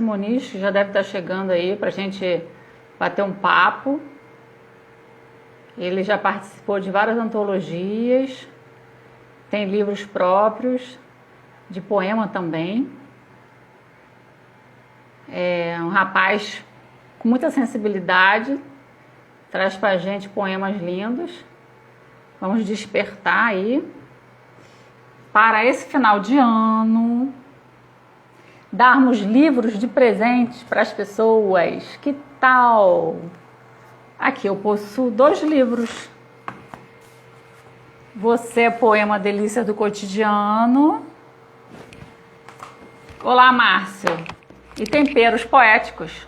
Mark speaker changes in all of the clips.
Speaker 1: Márcio Muniz, que já deve estar chegando aí para a gente bater um papo. Ele já participou de várias antologias, tem livros próprios, de poema também. É um rapaz com muita sensibilidade, traz para a gente poemas lindos. Vamos despertar aí para esse final de ano, darmos livros de presentes para as pessoas. Que tal? Aqui eu possuo 2 livros. Você é Poema Delícia do Cotidiano. Olá, Márcio. E Temperos Poéticos.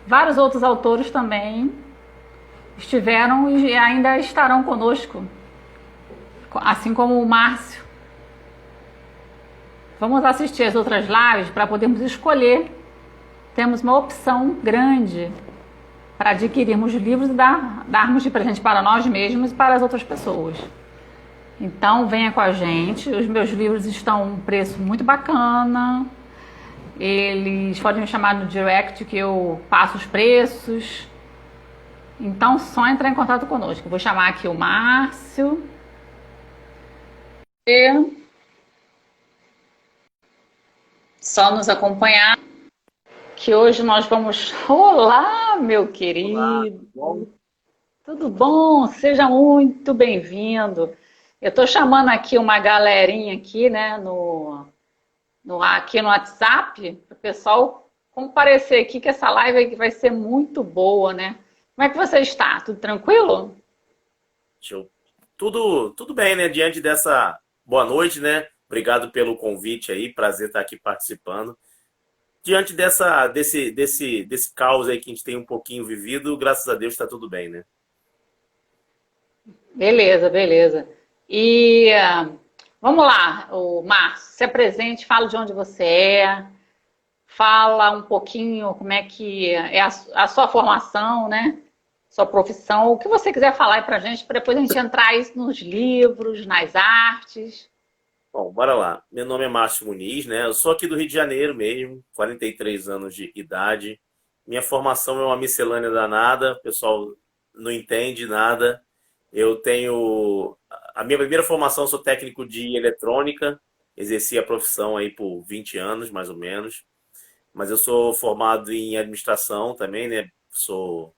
Speaker 1: Vários outros autores também estiveram e ainda estarão conosco, assim como o Márcio. Vamos assistir as outras lives para podermos escolher. Temos uma opção grande para adquirirmos livros e darmos de presente para nós mesmos e para as outras pessoas. Então venha com a gente. Os meus livros estão a um preço muito bacana. Eles podem me chamar no direct que eu passo os preços. Então só entrar em contato conosco. Vou chamar aqui o Márcio. E só nos acompanhar, que hoje nós vamos... Olá, meu querido!
Speaker 2: Olá, tudo bom?
Speaker 1: Tudo bom? Seja muito bem-vindo. Eu estou chamando aqui uma galerinha aqui, né, aqui no WhatsApp, para o pessoal comparecer aqui, que essa live vai ser muito boa, né? Como é que você está? Tudo tranquilo?
Speaker 2: Tudo bem, né? Diante dessa boa noite, né? Obrigado pelo convite aí, prazer estar aqui participando. Diante desse caos aí que a gente tem um pouquinho vivido, graças a Deus está tudo bem, né?
Speaker 1: Beleza, beleza. E vamos lá, o Márcio, se apresente, fala de onde você é, fala um pouquinho como é que é a sua formação, né? Sua profissão, o que você quiser falar aí pra gente, para depois a gente entrar isso nos livros, nas artes.
Speaker 2: Bom, bora lá. Meu nome é Márcio Muniz, né? Eu sou aqui do Rio de Janeiro mesmo, 43 anos de idade. Minha formação é uma miscelânea danada, o pessoal não entende nada. Eu tenho... A minha primeira formação, eu sou técnico de eletrônica, exerci a profissão aí por 20 anos, mais ou menos. Mas eu sou formado em administração também, né? Sou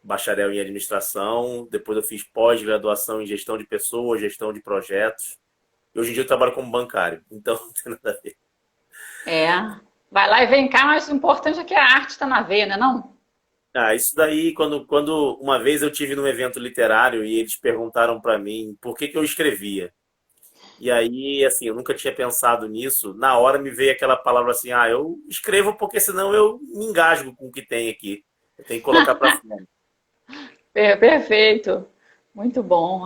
Speaker 2: bacharel em administração, depois eu fiz pós-graduação em gestão de pessoas, gestão de projetos. E hoje em dia eu trabalho como bancário, então não tem nada a ver.
Speaker 1: É, vai lá e vem cá, mas o importante é que a arte está na veia, né, não?
Speaker 2: Ah, isso daí, quando uma vez eu tive num evento literário e eles perguntaram para mim por que eu escrevia. E aí, assim, eu nunca tinha pensado nisso. Na hora me veio aquela palavra assim, eu escrevo porque senão eu me engasgo com o que tem aqui. Eu tenho que colocar para fora.
Speaker 1: Perfeito, muito bom.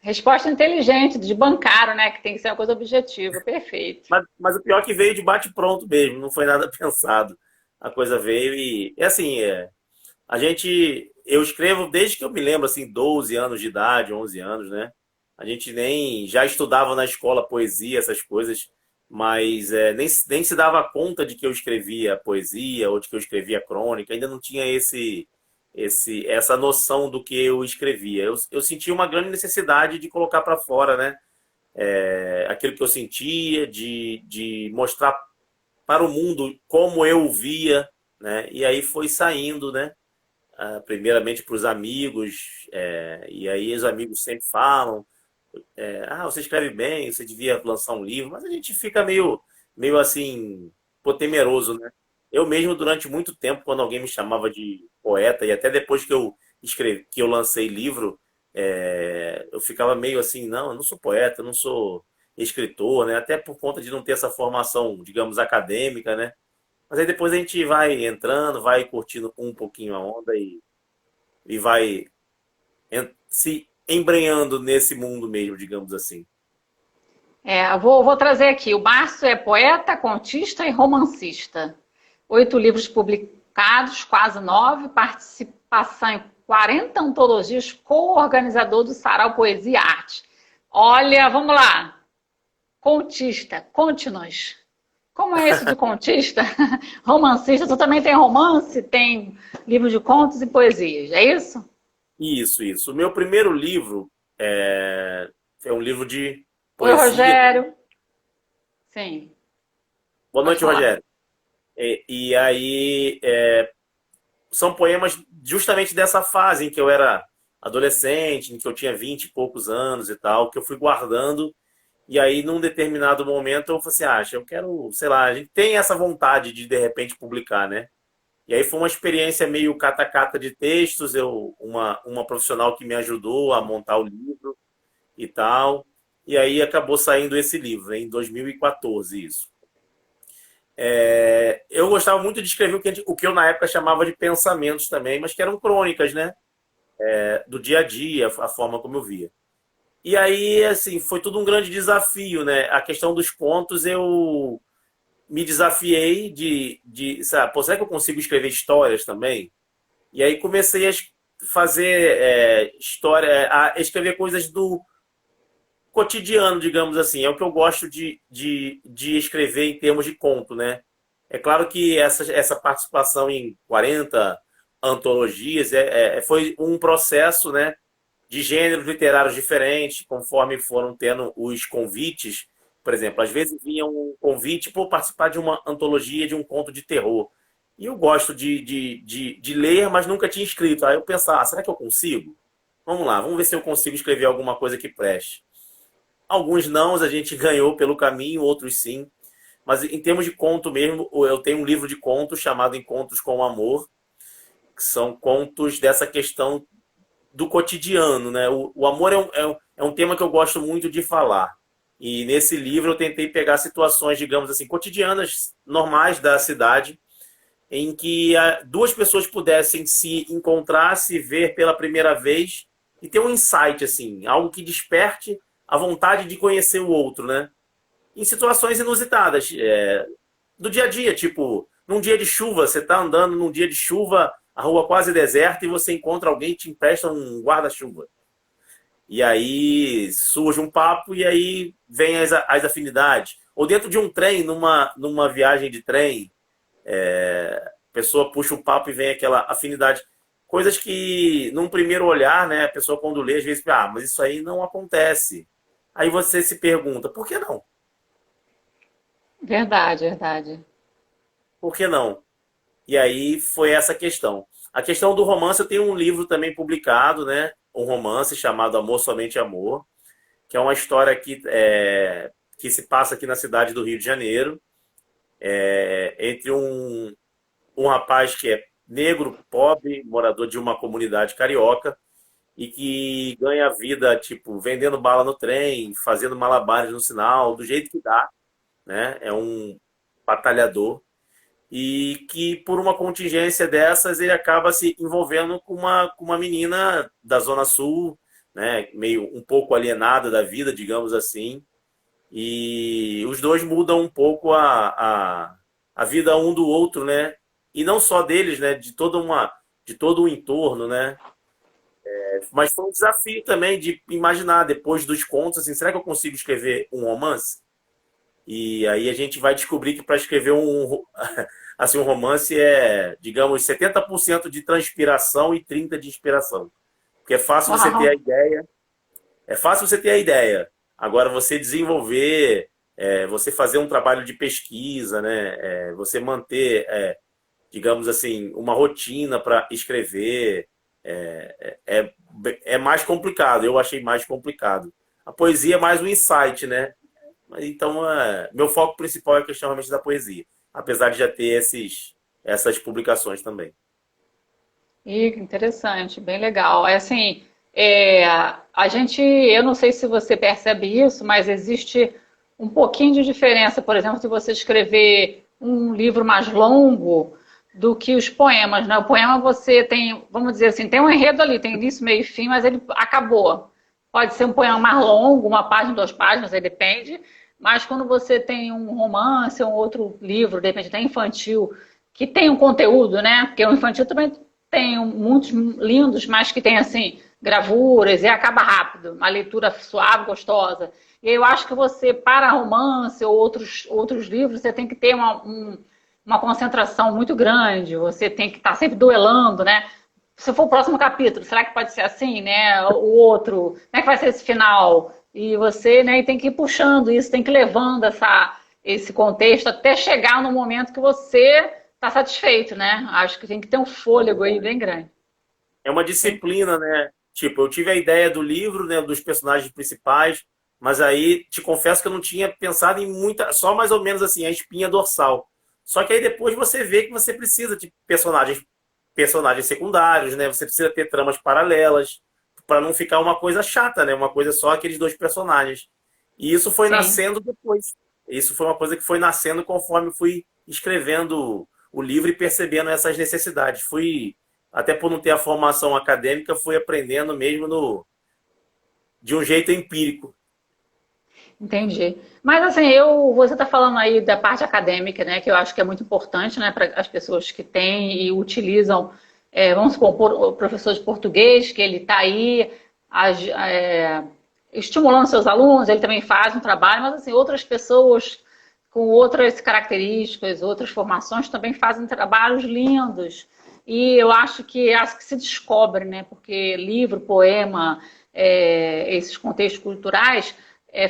Speaker 1: Resposta inteligente, de bancário, né, que tem que ser uma coisa objetiva, perfeito.
Speaker 2: Mas o pior é que veio de bate-pronto mesmo, não foi nada pensado. A coisa veio e, é assim, eu escrevo desde que eu me lembro, assim, 12 anos de idade, 11 anos, né? A gente nem, já estudava na escola poesia, essas coisas, mas nem se dava conta de que eu escrevia poesia ou de que eu escrevia crônica, ainda não tinha essa noção do que eu escrevia. Eu sentia uma grande necessidade de colocar para fora, né? Aquilo que eu sentia, de mostrar para o mundo como eu o via, né? E aí foi saindo, né? Primeiramente para os amigos, e aí os amigos sempre falam, você escreve bem, você devia lançar um livro, mas a gente fica meio assim, pô, temeroso, né? Eu mesmo, durante muito tempo, quando alguém me chamava de poeta, e até depois que eu escrevi, que eu lancei livro, eu ficava meio assim, não, eu não sou poeta, eu não sou escritor, né? Até por conta de não ter essa formação, digamos, acadêmica, né? Mas aí depois a gente vai entrando, vai curtindo um pouquinho a onda e vai se embrenhando nesse mundo mesmo, digamos assim.
Speaker 1: Vou trazer aqui, o Márcio é poeta, contista e romancista. 8 livros publicados, quase 9, participação em 40 antologias, co-organizador do Sarau Poesia e Arte. Olha, vamos lá. Contista, conte-nos. Como é isso de contista? Romancista, tu também tem romance, tem livro de contos e poesias, é isso?
Speaker 2: Isso, isso. O meu primeiro livro é um livro de
Speaker 1: Oi,
Speaker 2: poesia.
Speaker 1: Rogério. Sim,
Speaker 2: Boa
Speaker 1: pode
Speaker 2: noite,
Speaker 1: falar.
Speaker 2: Rogério. E aí, são poemas justamente dessa fase em que eu era adolescente, em que eu tinha 20 e poucos anos e tal, que eu fui guardando. E aí, num determinado momento, eu falei assim, eu quero, sei lá, a gente tem essa vontade de repente publicar, né? E aí foi uma experiência meio catacata de textos, uma profissional que me ajudou a montar o livro e tal. E aí acabou saindo esse livro, em 2014, isso. Eu gostava muito de escrever o que eu na época chamava de pensamentos também, mas que eram crônicas, né? Do dia a dia, a forma como eu via. E aí, assim, foi tudo um grande desafio, né? A questão dos contos, eu me desafiei sabe, pô, será que eu consigo escrever histórias também? E aí comecei a fazer história, a escrever coisas do cotidiano, digamos assim. É o que eu gosto de escrever em termos de conto, né? É claro que essa participação em 40 antologias foi um processo, né, de gêneros literários diferentes, conforme foram tendo os convites. Por exemplo, às vezes vinha um convite por participar de uma antologia de um conto de terror. E eu gosto de ler, mas nunca tinha escrito. Aí eu pensava, será que eu consigo? Vamos lá, vamos ver se eu consigo escrever alguma coisa que preste. Alguns não, a gente ganhou pelo caminho, outros sim. Mas em termos de conto mesmo, eu tenho um livro de contos chamado Encontros com o Amor, que são contos dessa questão do cotidiano, né? O amor é um tema que eu gosto muito de falar. E nesse livro eu tentei pegar situações, digamos assim, cotidianas, normais da cidade, em que duas pessoas pudessem se encontrar, se ver pela primeira vez e ter um insight, assim, algo que desperte a vontade de conhecer o outro, né? Em situações inusitadas, do dia a dia, tipo, num dia de chuva, você está andando num dia de chuva, a rua quase deserta e você encontra alguém que te empresta um guarda-chuva. E aí surge um papo e aí vem as afinidades. Ou dentro de um trem, numa viagem de trem, a pessoa puxa um papo e vem aquela afinidade. Coisas que, num primeiro olhar, né, a pessoa quando lê, às vezes, mas isso aí não acontece. Aí você se pergunta, por que não?
Speaker 1: Verdade, verdade.
Speaker 2: Por que não? E aí foi essa questão. A questão do romance, eu tenho um livro também publicado, né? Um romance chamado Amor Somente Amor, que é uma história que se passa aqui na cidade do Rio de Janeiro, entre um rapaz que é negro, pobre, morador de uma comunidade carioca, e que ganha vida, tipo, vendendo bala no trem, fazendo malabares no sinal, do jeito que dá, né? É um batalhador e que por uma contingência dessas ele acaba se envolvendo com uma menina da Zona Sul, né, meio um pouco alienada da vida, digamos assim, e os dois mudam um pouco a vida um do outro, né, e não só deles, né, de todo o entorno, né, mas foi um desafio também de imaginar depois dos contos, assim, será que eu consigo escrever um romance? E aí a gente vai descobrir que para escrever assim, um romance digamos, 70% de transpiração e 30% de inspiração. Porque
Speaker 1: Uau,
Speaker 2: é fácil você ter a ideia. Agora você desenvolver, você fazer um trabalho de pesquisa, né? Você manter, digamos assim, uma rotina para escrever, é mais complicado. Eu achei mais complicado. A poesia é mais um insight, né? Então, meu foco principal é a questão realmente da poesia, apesar de já ter essas publicações também.
Speaker 1: e interessante, bem legal. É assim, a gente, eu não sei se você percebe isso, mas existe um pouquinho de diferença, por exemplo, se você escrever um livro mais longo do que os poemas, né? O poema você tem, vamos dizer assim, tem um enredo ali, tem início, meio e fim, mas ele acabou. Pode ser um poema mais longo, uma página, 2 páginas, aí depende. Mas quando você tem um romance ou um outro livro, de repente até infantil, que tem um conteúdo, né? Porque o infantil também tem muitos lindos, mas que tem assim gravuras e acaba rápido, uma leitura suave, gostosa. E eu acho que você, para romance ou outros livros, você tem que ter uma concentração muito grande, você tem que estar sempre duelando, né? Se for o próximo capítulo, será que pode ser assim, né? O outro, como é que vai ser esse final? E você, né, tem que ir puxando isso, tem que ir levando esse contexto até chegar no momento que você está satisfeito, né? Acho que tem que ter um fôlego aí bem grande.
Speaker 2: É uma disciplina, né? Tipo, eu tive a ideia do livro, né, dos personagens principais, mas aí te confesso que eu não tinha pensado em muita, só mais ou menos assim, a espinha dorsal. Só que aí depois você vê que você precisa de personagens secundários, né? Você precisa ter tramas paralelas para não ficar uma coisa chata, né? Uma coisa só aqueles dois personagens. E isso foi
Speaker 1: Sim.
Speaker 2: nascendo depois. Isso foi uma coisa que foi nascendo conforme fui escrevendo o livro e percebendo essas necessidades. Fui até por não ter a formação acadêmica, fui aprendendo mesmo de um jeito empírico.
Speaker 1: Entendi. Mas assim, você está falando aí da parte acadêmica, né, que eu acho que é muito importante, né, para as pessoas que têm e utilizam, vamos supor, o professor de português, que ele está aí estimulando seus alunos, ele também faz um trabalho, mas assim, outras pessoas com outras características, outras formações também fazem trabalhos lindos. E eu acho que se descobre, né, porque livro, poema, esses contextos culturais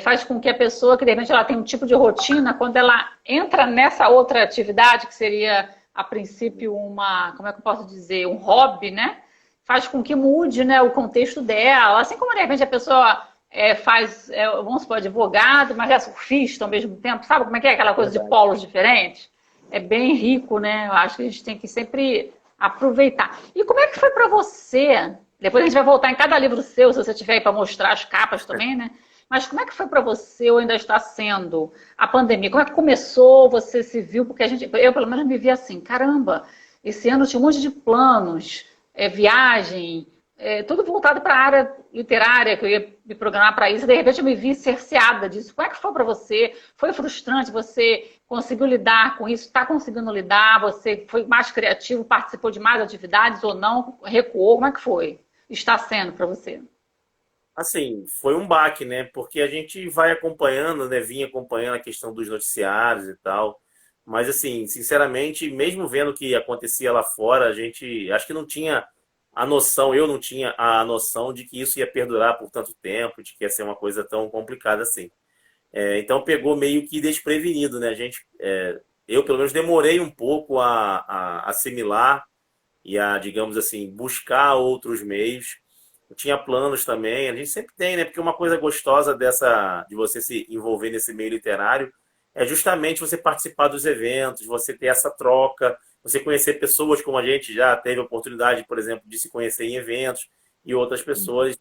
Speaker 1: faz com que a pessoa, que de repente ela tem um tipo de rotina, quando ela entra nessa outra atividade, que seria a princípio como é que eu posso dizer, um hobby, né? Faz com que mude, né, o contexto dela. Assim como de repente a pessoa vamos supor, advogado, mas é surfista ao mesmo tempo, sabe como é que é aquela coisa de
Speaker 2: Verdade.
Speaker 1: polos diferentes? É bem rico, né? Eu acho que a gente tem que sempre aproveitar. E como é que foi para você? Depois a gente vai voltar em cada livro seu, se você tiver aí para mostrar as capas também, né? Mas como é que foi para você, ou ainda está sendo, a pandemia? Como é que começou? Você se viu? Porque eu pelo menos me vi assim, caramba, esse ano tinha um monte de planos, viagem, tudo voltado para a área literária, que eu ia me programar para isso, e de repente eu me vi cerceada disso. Como é que foi para você? Foi frustrante? Você conseguiu lidar com isso? Está conseguindo lidar? Você foi mais criativo? Participou de mais atividades ou não? Recuou? Como é que foi? Está sendo para você?
Speaker 2: Assim, foi um baque, né? Porque a gente vai acompanhando, né? Vinha acompanhando a questão dos noticiários e tal. Mas, assim, sinceramente, mesmo vendo o que acontecia lá fora, a gente acho que não tinha a noção, eu não tinha a noção de que isso ia perdurar por tanto tempo, de que ia ser uma coisa tão complicada assim. Então pegou meio que desprevenido, né? Eu pelo menos demorei um pouco a assimilar e a, digamos assim, buscar outros meios. Eu tinha planos também, a gente sempre tem, né? Porque uma coisa gostosa dessa de você se envolver nesse meio literário é justamente você participar dos eventos, você ter essa troca, você conhecer pessoas como a gente já teve a oportunidade, por exemplo, de se conhecer em eventos e outras pessoas.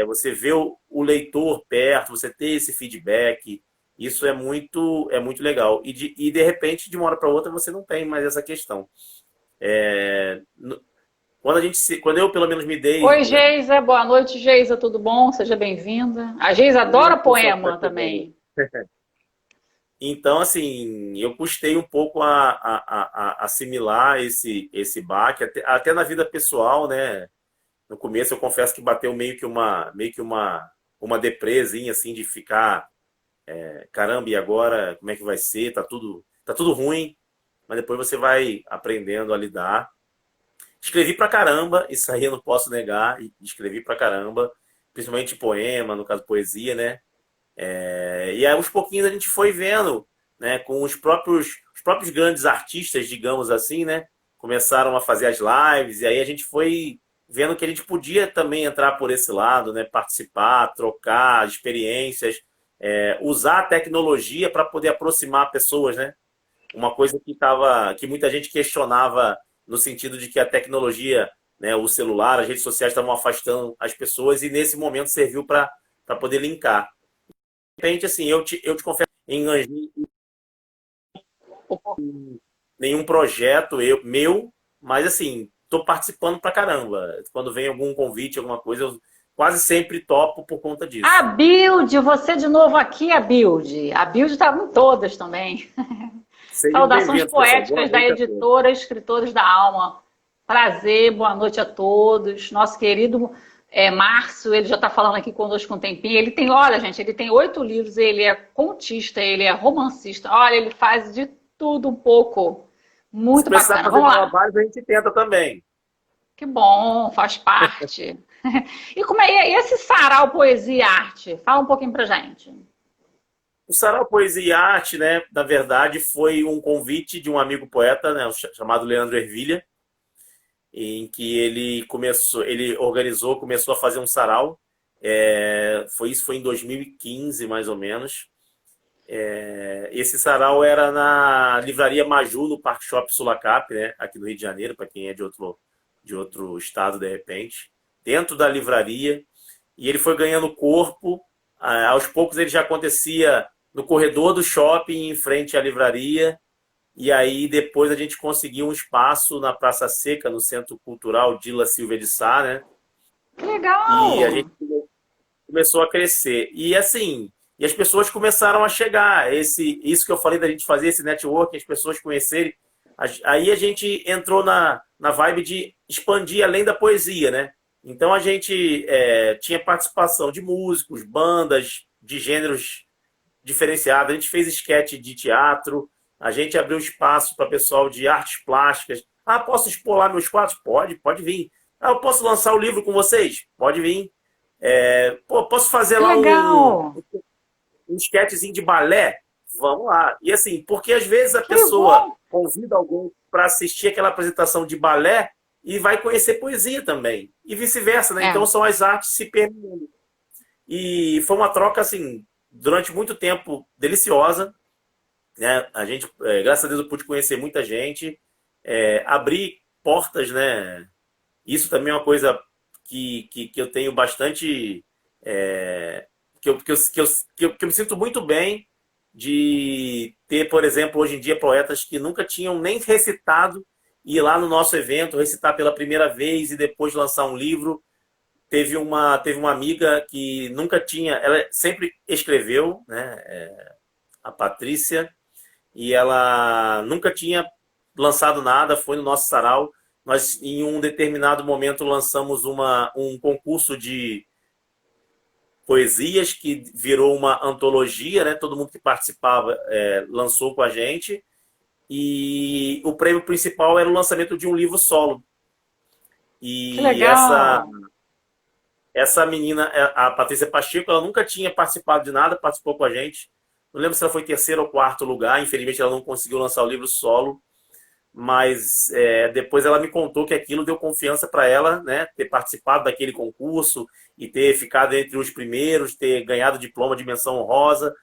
Speaker 2: Você vê o leitor perto, você ter esse feedback, isso é muito legal. E de repente, de uma hora para outra, você não tem mais essa questão. É, quando eu pelo menos me dei.
Speaker 1: Oi, Geisa. Boa noite, Geisa. Tudo bom? Seja bem-vinda. A Geisa adora
Speaker 2: O pessoal que está
Speaker 1: poema
Speaker 2: chegando aí.
Speaker 1: também.
Speaker 2: Então, assim, eu custei um pouco a assimilar esse baque, até na vida pessoal, né? No começo, eu confesso que bateu uma depresinha, assim, de ficar, caramba, e agora, como é que vai ser? Tá tudo ruim, mas depois você vai aprendendo a lidar. Escrevi pra caramba, isso aí eu não posso negar, e escrevi pra caramba, principalmente poema, no caso poesia, né? E aí, aos pouquinhos, a gente foi vendo, né, com os próprios grandes artistas, digamos assim, né? Começaram a fazer as lives, e aí a gente foi vendo que a gente podia também entrar por esse lado, né? Participar, trocar experiências, usar a tecnologia para poder aproximar pessoas, né? Uma coisa que muita gente questionava no sentido de que a tecnologia, né, o celular, as redes sociais estavam afastando as pessoas, e nesse momento serviu para poder linkar. De repente, assim, eu te confesso, enganjei nenhum projeto meu, mas assim, estou participando pra caramba. Quando vem algum convite, alguma coisa, eu quase sempre topo por conta
Speaker 1: A
Speaker 2: disso.
Speaker 1: Build, você de novo aqui, a Build. A Build estava em todas também.
Speaker 2: Sejam
Speaker 1: Saudações
Speaker 2: bem-vindos, pessoal. Boa
Speaker 1: poéticas da
Speaker 2: noite a todos.
Speaker 1: editora Escritores da Alma. Prazer, boa noite a todos. Nosso querido Márcio, ele já está falando aqui conosco um tempinho. Ele tem, olha, gente, ele tem 8 livros, ele é contista, ele é romancista. Olha, ele faz de tudo um pouco.
Speaker 2: Se
Speaker 1: Muito
Speaker 2: precisar
Speaker 1: bacana.
Speaker 2: fazer
Speaker 1: Vamos lá.
Speaker 2: trabalho, a gente tenta também.
Speaker 1: Que bom, faz parte. E como é e esse sarau Poesia e Arte? Fala um pouquinho pra gente.
Speaker 2: O Sarau Poesia e Arte, né, na verdade, foi um convite de um amigo poeta, né, chamado Leandro Ervilha, em que ele organizou, começou a fazer um sarau. Isso foi em 2015, mais ou menos. Esse sarau era na Livraria Maju, no Parque Shop Sulacap, né, aqui no Rio de Janeiro, para quem é de outro estado, de repente, dentro da livraria. E ele foi ganhando corpo. Aos poucos ele já acontecia no corredor do shopping, em frente à livraria. E aí depois a gente conseguiu um espaço na Praça Seca, no Centro Cultural Dila Silva de Sá, né?
Speaker 1: Que
Speaker 2: E a
Speaker 1: legal!
Speaker 2: gente começou a crescer. E assim, e as pessoas começaram a chegar. Isso que eu falei da gente fazer, esse network, as pessoas conhecerem. Aí a gente entrou na vibe de expandir além da poesia, né? Então a gente tinha participação de músicos, bandas de gêneros diferenciados. A gente fez esquete de teatro, a gente abriu espaço para pessoal de artes plásticas. Ah, posso expor lá meus quadros? Pode vir. Ah, eu posso lançar o livro com vocês? Pode vir. Pô, posso fazer
Speaker 1: Que
Speaker 2: lá
Speaker 1: legal!
Speaker 2: um esquetezinho de balé? Vamos lá. E assim, porque às vezes a
Speaker 1: Que
Speaker 2: pessoa
Speaker 1: bom!
Speaker 2: convida alguém para assistir aquela apresentação de balé e vai conhecer poesia também. E vice-versa, né? Então
Speaker 1: É,
Speaker 2: são as artes se permeando. E foi uma troca, assim, durante muito tempo deliciosa, né? A gente, graças a Deus, eu pude conhecer muita gente, abrir portas, né? Isso também é uma coisa que eu tenho bastante. Que eu me sinto muito bem de ter, por exemplo, hoje em dia, poetas que nunca tinham nem recitado e ir lá no nosso evento, recitar pela primeira vez e depois lançar um livro. Teve uma amiga que nunca tinha, ela sempre escreveu, né? A Patrícia, e ela nunca tinha lançado nada, foi no nosso sarau. Nós, em um determinado momento, lançamos um concurso de poesias que virou uma antologia, né? Todo mundo que participava lançou com a gente. E o prêmio principal era o lançamento de um livro solo.
Speaker 1: que
Speaker 2: E
Speaker 1: legal!
Speaker 2: essa menina, a Patrícia Pacheco, ela nunca tinha participado de nada, participou com a gente. Não lembro se ela foi terceiro ou quarto lugar. Infelizmente, ela não conseguiu lançar o livro solo. Mas depois ela me contou que aquilo deu confiança para ela, né? Ter participado daquele concurso e ter ficado entre os primeiros, ter ganhado diploma de menção honrosa.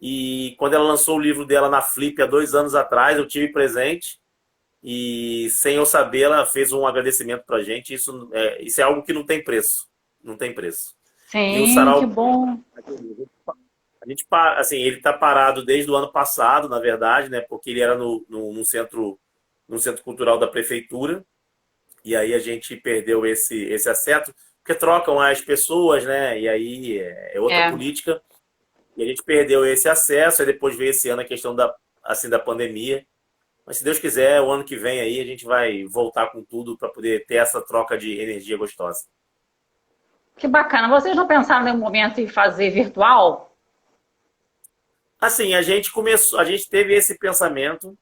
Speaker 2: E quando ela lançou o livro dela na Flip há 2 anos atrás, eu tive presente. E sem eu saber, ela fez um agradecimento para a gente. Isso é algo que não tem preço. Não tem preço. E o
Speaker 1: Sim, que
Speaker 2: Sarau,
Speaker 1: bom!
Speaker 2: assim, ele está parado desde o ano passado, na verdade, né? Porque ele era no centro cultural da prefeitura, e aí a gente perdeu esse acesso, porque trocam as pessoas, né? E aí é outra
Speaker 1: É.
Speaker 2: política, e a gente perdeu esse acesso, e depois veio esse ano a questão da pandemia. Mas se Deus quiser, o ano que vem aí a gente vai voltar com tudo para poder ter essa troca de energia gostosa.
Speaker 1: Que bacana. Vocês não pensaram em nenhum momento em fazer virtual?
Speaker 2: Assim, a gente teve esse pensamento,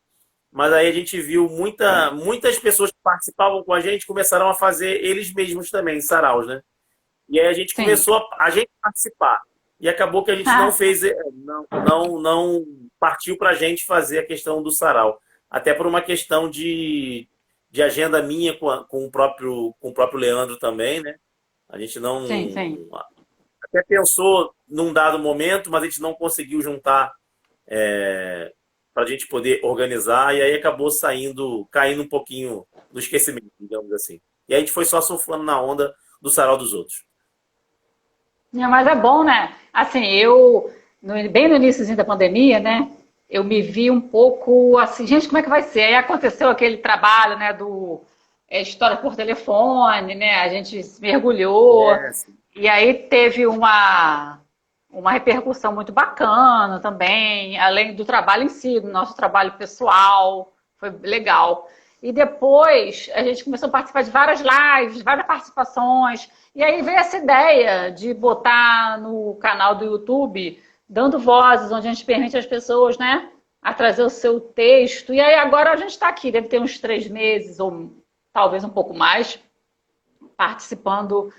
Speaker 2: mas aí a gente viu muitas pessoas que participavam com a gente começaram a fazer eles mesmos também, saraus, né? E aí a gente
Speaker 1: Sim.
Speaker 2: começou a gente participar. E acabou que a gente não
Speaker 1: Ah,
Speaker 2: fez, não partiu para a gente fazer a questão do sarau. Até por uma questão de agenda minha com o próprio Leandro também, né? A gente não.
Speaker 1: sim, sim.
Speaker 2: Até pensou num dado momento, mas a gente não conseguiu juntar para a gente poder organizar, e aí acabou caindo um pouquinho no esquecimento, digamos assim. E aí a gente foi só surfando na onda do sarau dos outros.
Speaker 1: Mas é bom, né? Assim, bem no início da pandemia, né? Eu me vi um pouco assim, gente, como é que vai ser? Aí aconteceu aquele trabalho, né, do história por telefone, né? A gente se mergulhou,
Speaker 2: Sim.
Speaker 1: e aí teve uma repercussão muito bacana também, além do trabalho em si, do nosso trabalho pessoal, foi legal. E depois a gente começou a participar de várias lives, várias participações. E aí veio essa ideia de botar no canal do YouTube, dando vozes, onde a gente permite às pessoas, né, a trazer o seu texto. E aí agora a gente está aqui, deve ter uns 3 meses, ou talvez um pouco mais, participando,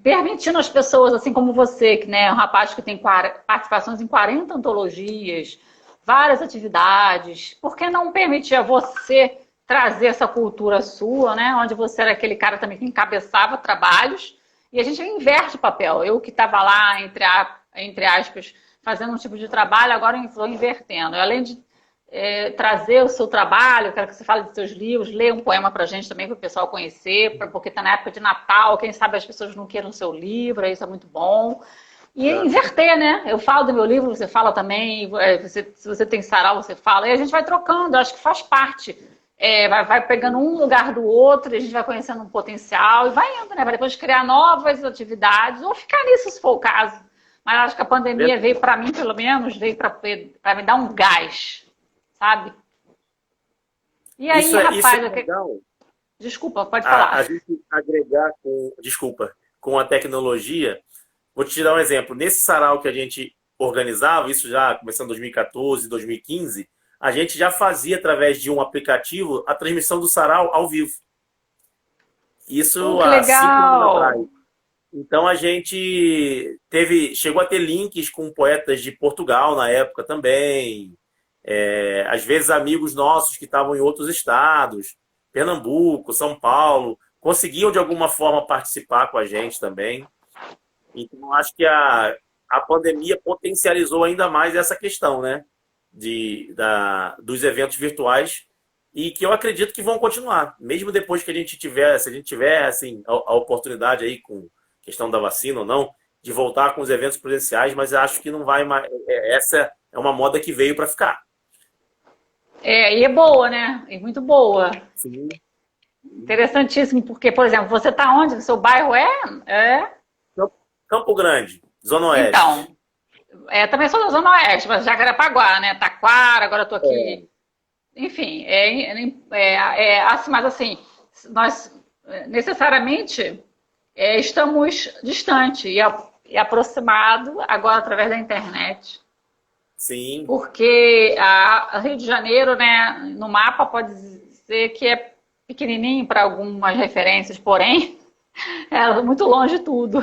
Speaker 1: permitindo às pessoas, assim como você, que né, é um rapaz que tem participações em 40 antologias, várias atividades. Por que não permitir a você trazer essa cultura sua, né? Onde você era aquele cara também que encabeçava trabalhos, e a gente inverte o papel. Eu que estava lá, entre aspas, fazendo um tipo de trabalho, agora estou invertendo. Além de trazer o seu trabalho, quero que você fale dos seus livros, lê um poema para a gente também, para o pessoal conhecer, porque está na época de Natal, quem sabe as pessoas não queiram o seu livro, isso é muito bom. E inverter, né? Eu falo do meu livro, você fala também, se você tem sarau, você fala, e a gente vai trocando, acho que faz parte. Vai pegando um lugar do outro, a gente vai conhecendo um potencial e vai indo, né? Vai depois criar novas atividades, ou ficar nisso se for o caso. Mas acho que a pandemia veio para mim, pelo menos, veio para me dar um gás, sabe? E aí,
Speaker 2: Isso
Speaker 1: rapaz,
Speaker 2: é legal.
Speaker 1: Desculpa, pode falar.
Speaker 2: A gente agregar com a tecnologia. Vou te dar um exemplo. Nesse sarau que a gente organizava, isso já começando em 2014, 2015, a gente já fazia, através de um aplicativo, a transmissão do sarau ao vivo. Isso há 5 anos atrás. Então a gente chegou a ter links com poetas de Portugal na época também. Às vezes amigos nossos que estavam em outros estados, Pernambuco, São Paulo, conseguiam de alguma forma participar com a gente também. Então acho que a pandemia potencializou ainda mais essa questão, né? Dos eventos virtuais, e que eu acredito que vão continuar, mesmo depois que a gente tiver, se a gente tiver assim, a oportunidade aí, com questão da vacina ou não, de voltar com os eventos presenciais, mas acho que não vai mais. Essa é uma moda que veio para ficar.
Speaker 1: E é boa, né? E muito boa.
Speaker 2: Sim.
Speaker 1: Interessantíssimo, porque, por exemplo, você está onde? O seu bairro é?
Speaker 2: Campo Grande, Zona Oeste.
Speaker 1: Então, também sou da Zona Oeste, mas Jacarepaguá, né? Taquara, agora estou aqui. Enfim, mas assim, nós necessariamente estamos distante e aproximado agora através da internet.
Speaker 2: Sim.
Speaker 1: Porque a Rio de Janeiro, né, no mapa pode dizer que é pequenininho para algumas referências, porém, é muito longe de tudo.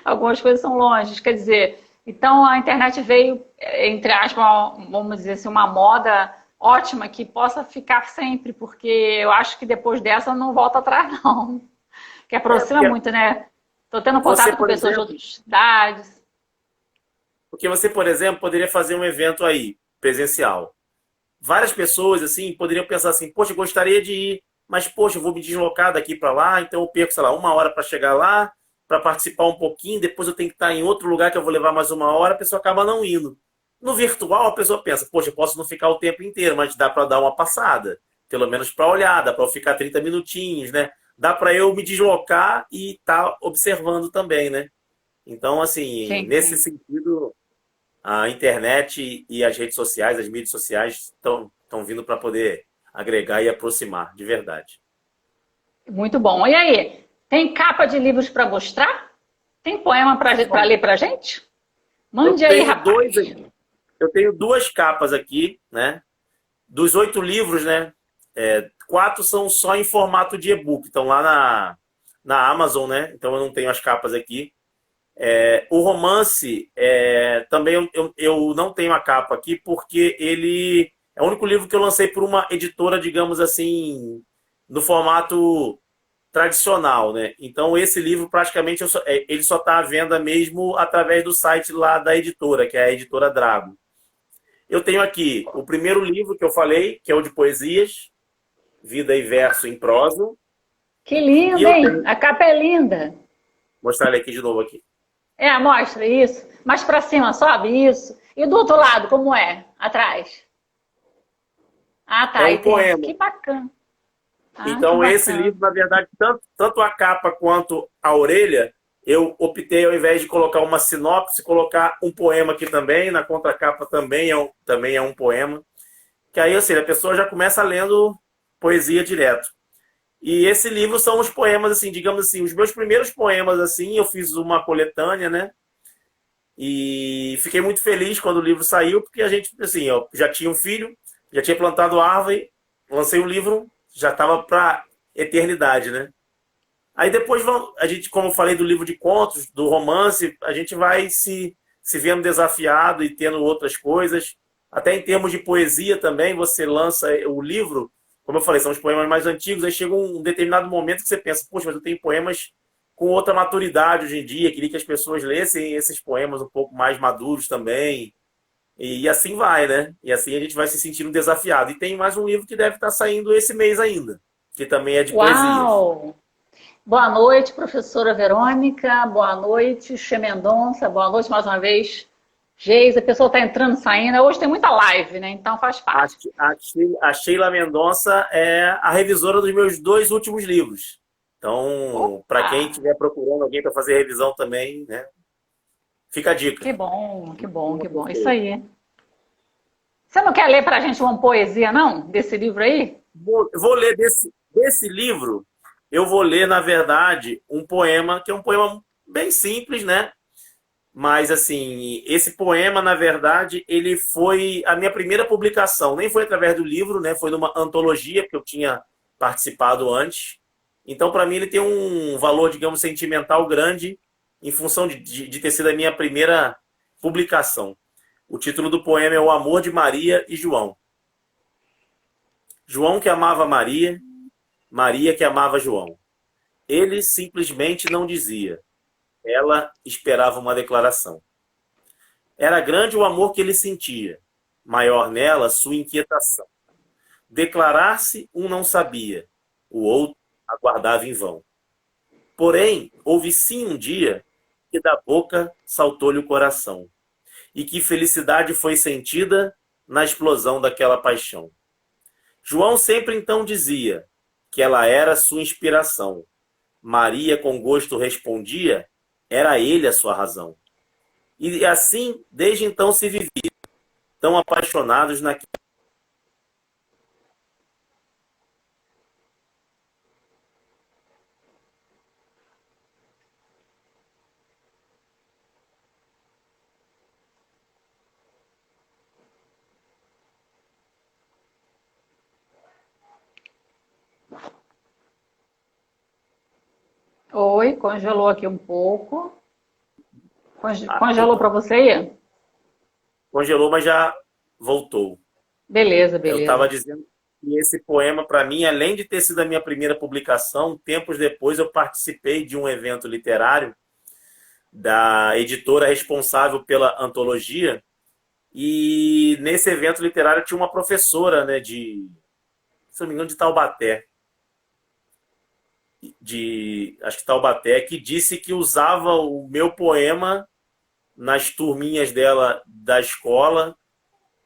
Speaker 1: Algumas coisas são longe, quer dizer, então a internet veio, entre aspas, vamos dizer assim, uma moda ótima que possa ficar sempre, porque eu acho que depois dessa não volta atrás, não. Que aproxima muito, né? Estou tendo contato com pessoas de outras cidades.
Speaker 2: Porque você, por exemplo, poderia fazer um evento aí, presencial. Várias pessoas, assim, poderiam pensar assim, poxa, eu gostaria de ir, mas, poxa, eu vou me deslocar daqui para lá, então eu perco, sei lá, 1 hora para chegar lá, para participar um pouquinho, depois eu tenho que estar em outro lugar que eu vou levar mais 1 hora, a pessoa acaba não indo. No virtual, a pessoa pensa, poxa, eu posso não ficar o tempo inteiro, mas dá para dar uma passada, pelo menos para olhar, dá para eu ficar 30 minutinhos, né? Dá para eu me deslocar e estar observando também, né? Então, assim,
Speaker 1: Sim,
Speaker 2: nesse sentido, a internet e as redes sociais, as mídias sociais estão vindo para poder agregar e aproximar, de verdade.
Speaker 1: Muito bom. E aí, tem capa de livros para mostrar? Tem poema para ler para gente? Mande aí, rapaz.
Speaker 2: Eu tenho 2 capas aqui, né? Dos 8 livros, né? 4 são só em formato de e-book, estão lá na Amazon, né? Então eu não tenho as capas aqui. O romance, também eu não tenho a capa aqui, porque ele é o único livro que eu lancei por uma editora, digamos assim, no formato tradicional, né? Então esse livro praticamente ele só está à venda mesmo através do site lá da editora, que é a Editora Drago. Eu tenho aqui o primeiro livro que eu falei, que é o de poesias, Vida e Verso em Prosa.
Speaker 1: Que lindo, hein? A capa é linda.
Speaker 2: Vou mostrar ele aqui de novo aqui.
Speaker 1: Mostra isso. Mais para cima, sobe isso. E do outro lado, como é? Atrás. Ah, tá.
Speaker 2: É um poema.
Speaker 1: Que bacana.
Speaker 2: Então, esse livro, na verdade, tanto a capa quanto a orelha, eu optei, ao invés de colocar uma sinopse, colocar um poema aqui também. Na contracapa também é um poema. Que aí, ou seja, a pessoa já começa lendo poesia direto. E esse livro são os poemas, assim, digamos assim, os meus primeiros poemas, assim, eu fiz uma coletânea, né? E fiquei muito feliz quando o livro saiu, porque a gente, assim, eu já tinha um filho, já tinha plantado árvore, lancei o livro, já estava para eternidade, né? Aí depois a gente, como eu falei do livro de contos, do romance, a gente vai se vendo desafiado e tendo outras coisas. Até em termos de poesia também, você lança o livro, como eu falei, são os poemas mais antigos, aí chega um determinado momento que você pensa, poxa, mas eu tenho poemas com outra maturidade hoje em dia, queria que as pessoas lessem esses poemas um pouco mais maduros também. E assim vai, né? E assim a gente vai se sentindo desafiado. E tem mais um livro que deve estar saindo esse mês ainda, que também é de poesias.
Speaker 1: Uau! Boa noite, professora Verônica. Boa noite, Che Mendonça. Boa noite mais uma vez, Geisa. A pessoa está entrando e saindo. Hoje tem muita live, né? Então faz parte.
Speaker 2: A Sheila Mendonça é a revisora dos meus 2 últimos livros. Então, para quem
Speaker 1: Opa!
Speaker 2: estiver procurando alguém para fazer revisão também, né? Fica a dica.
Speaker 1: Que bom, que bom, que bom. Isso aí. Você não quer ler para a gente uma poesia, não? Desse livro aí?
Speaker 2: Vou ler desse livro, eu vou ler, na verdade, um poema, que é um poema bem simples, né? Mas, assim, esse poema, na verdade, ele foi a minha primeira publicação. Nem foi através do livro, né? Foi numa antologia, porque eu tinha participado antes. Então, para mim, ele tem um valor, digamos, sentimental grande, em função de ter sido a minha primeira publicação. O título do poema é O Amor de Maria e João. João que amava Maria, Maria que amava João. Ele simplesmente não dizia. Ela esperava uma declaração. Era grande o amor que ele sentia, maior nela sua inquietação. Declarar-se um não sabia, o outro aguardava em vão. Porém, houve sim um dia que da boca saltou-lhe o coração, e que felicidade foi sentida na explosão daquela paixão. João sempre então dizia que ela era sua inspiração. Maria com gosto respondia, era ele a sua razão. E assim, desde então se vivia, tão apaixonados naquele.
Speaker 1: Oi, congelou aqui um pouco. Congelou para você aí?
Speaker 2: Congelou, mas já voltou.
Speaker 1: Beleza,
Speaker 2: Eu estava
Speaker 1: beleza.
Speaker 2: dizendo que esse poema, para mim, além de ter sido a minha primeira publicação, tempos depois eu participei de um evento literário da editora responsável pela antologia. E nesse evento literário tinha uma professora, né, se não me engano, de Taubaté, acho que Taubaté, que disse que usava o meu poema nas turminhas dela da escola,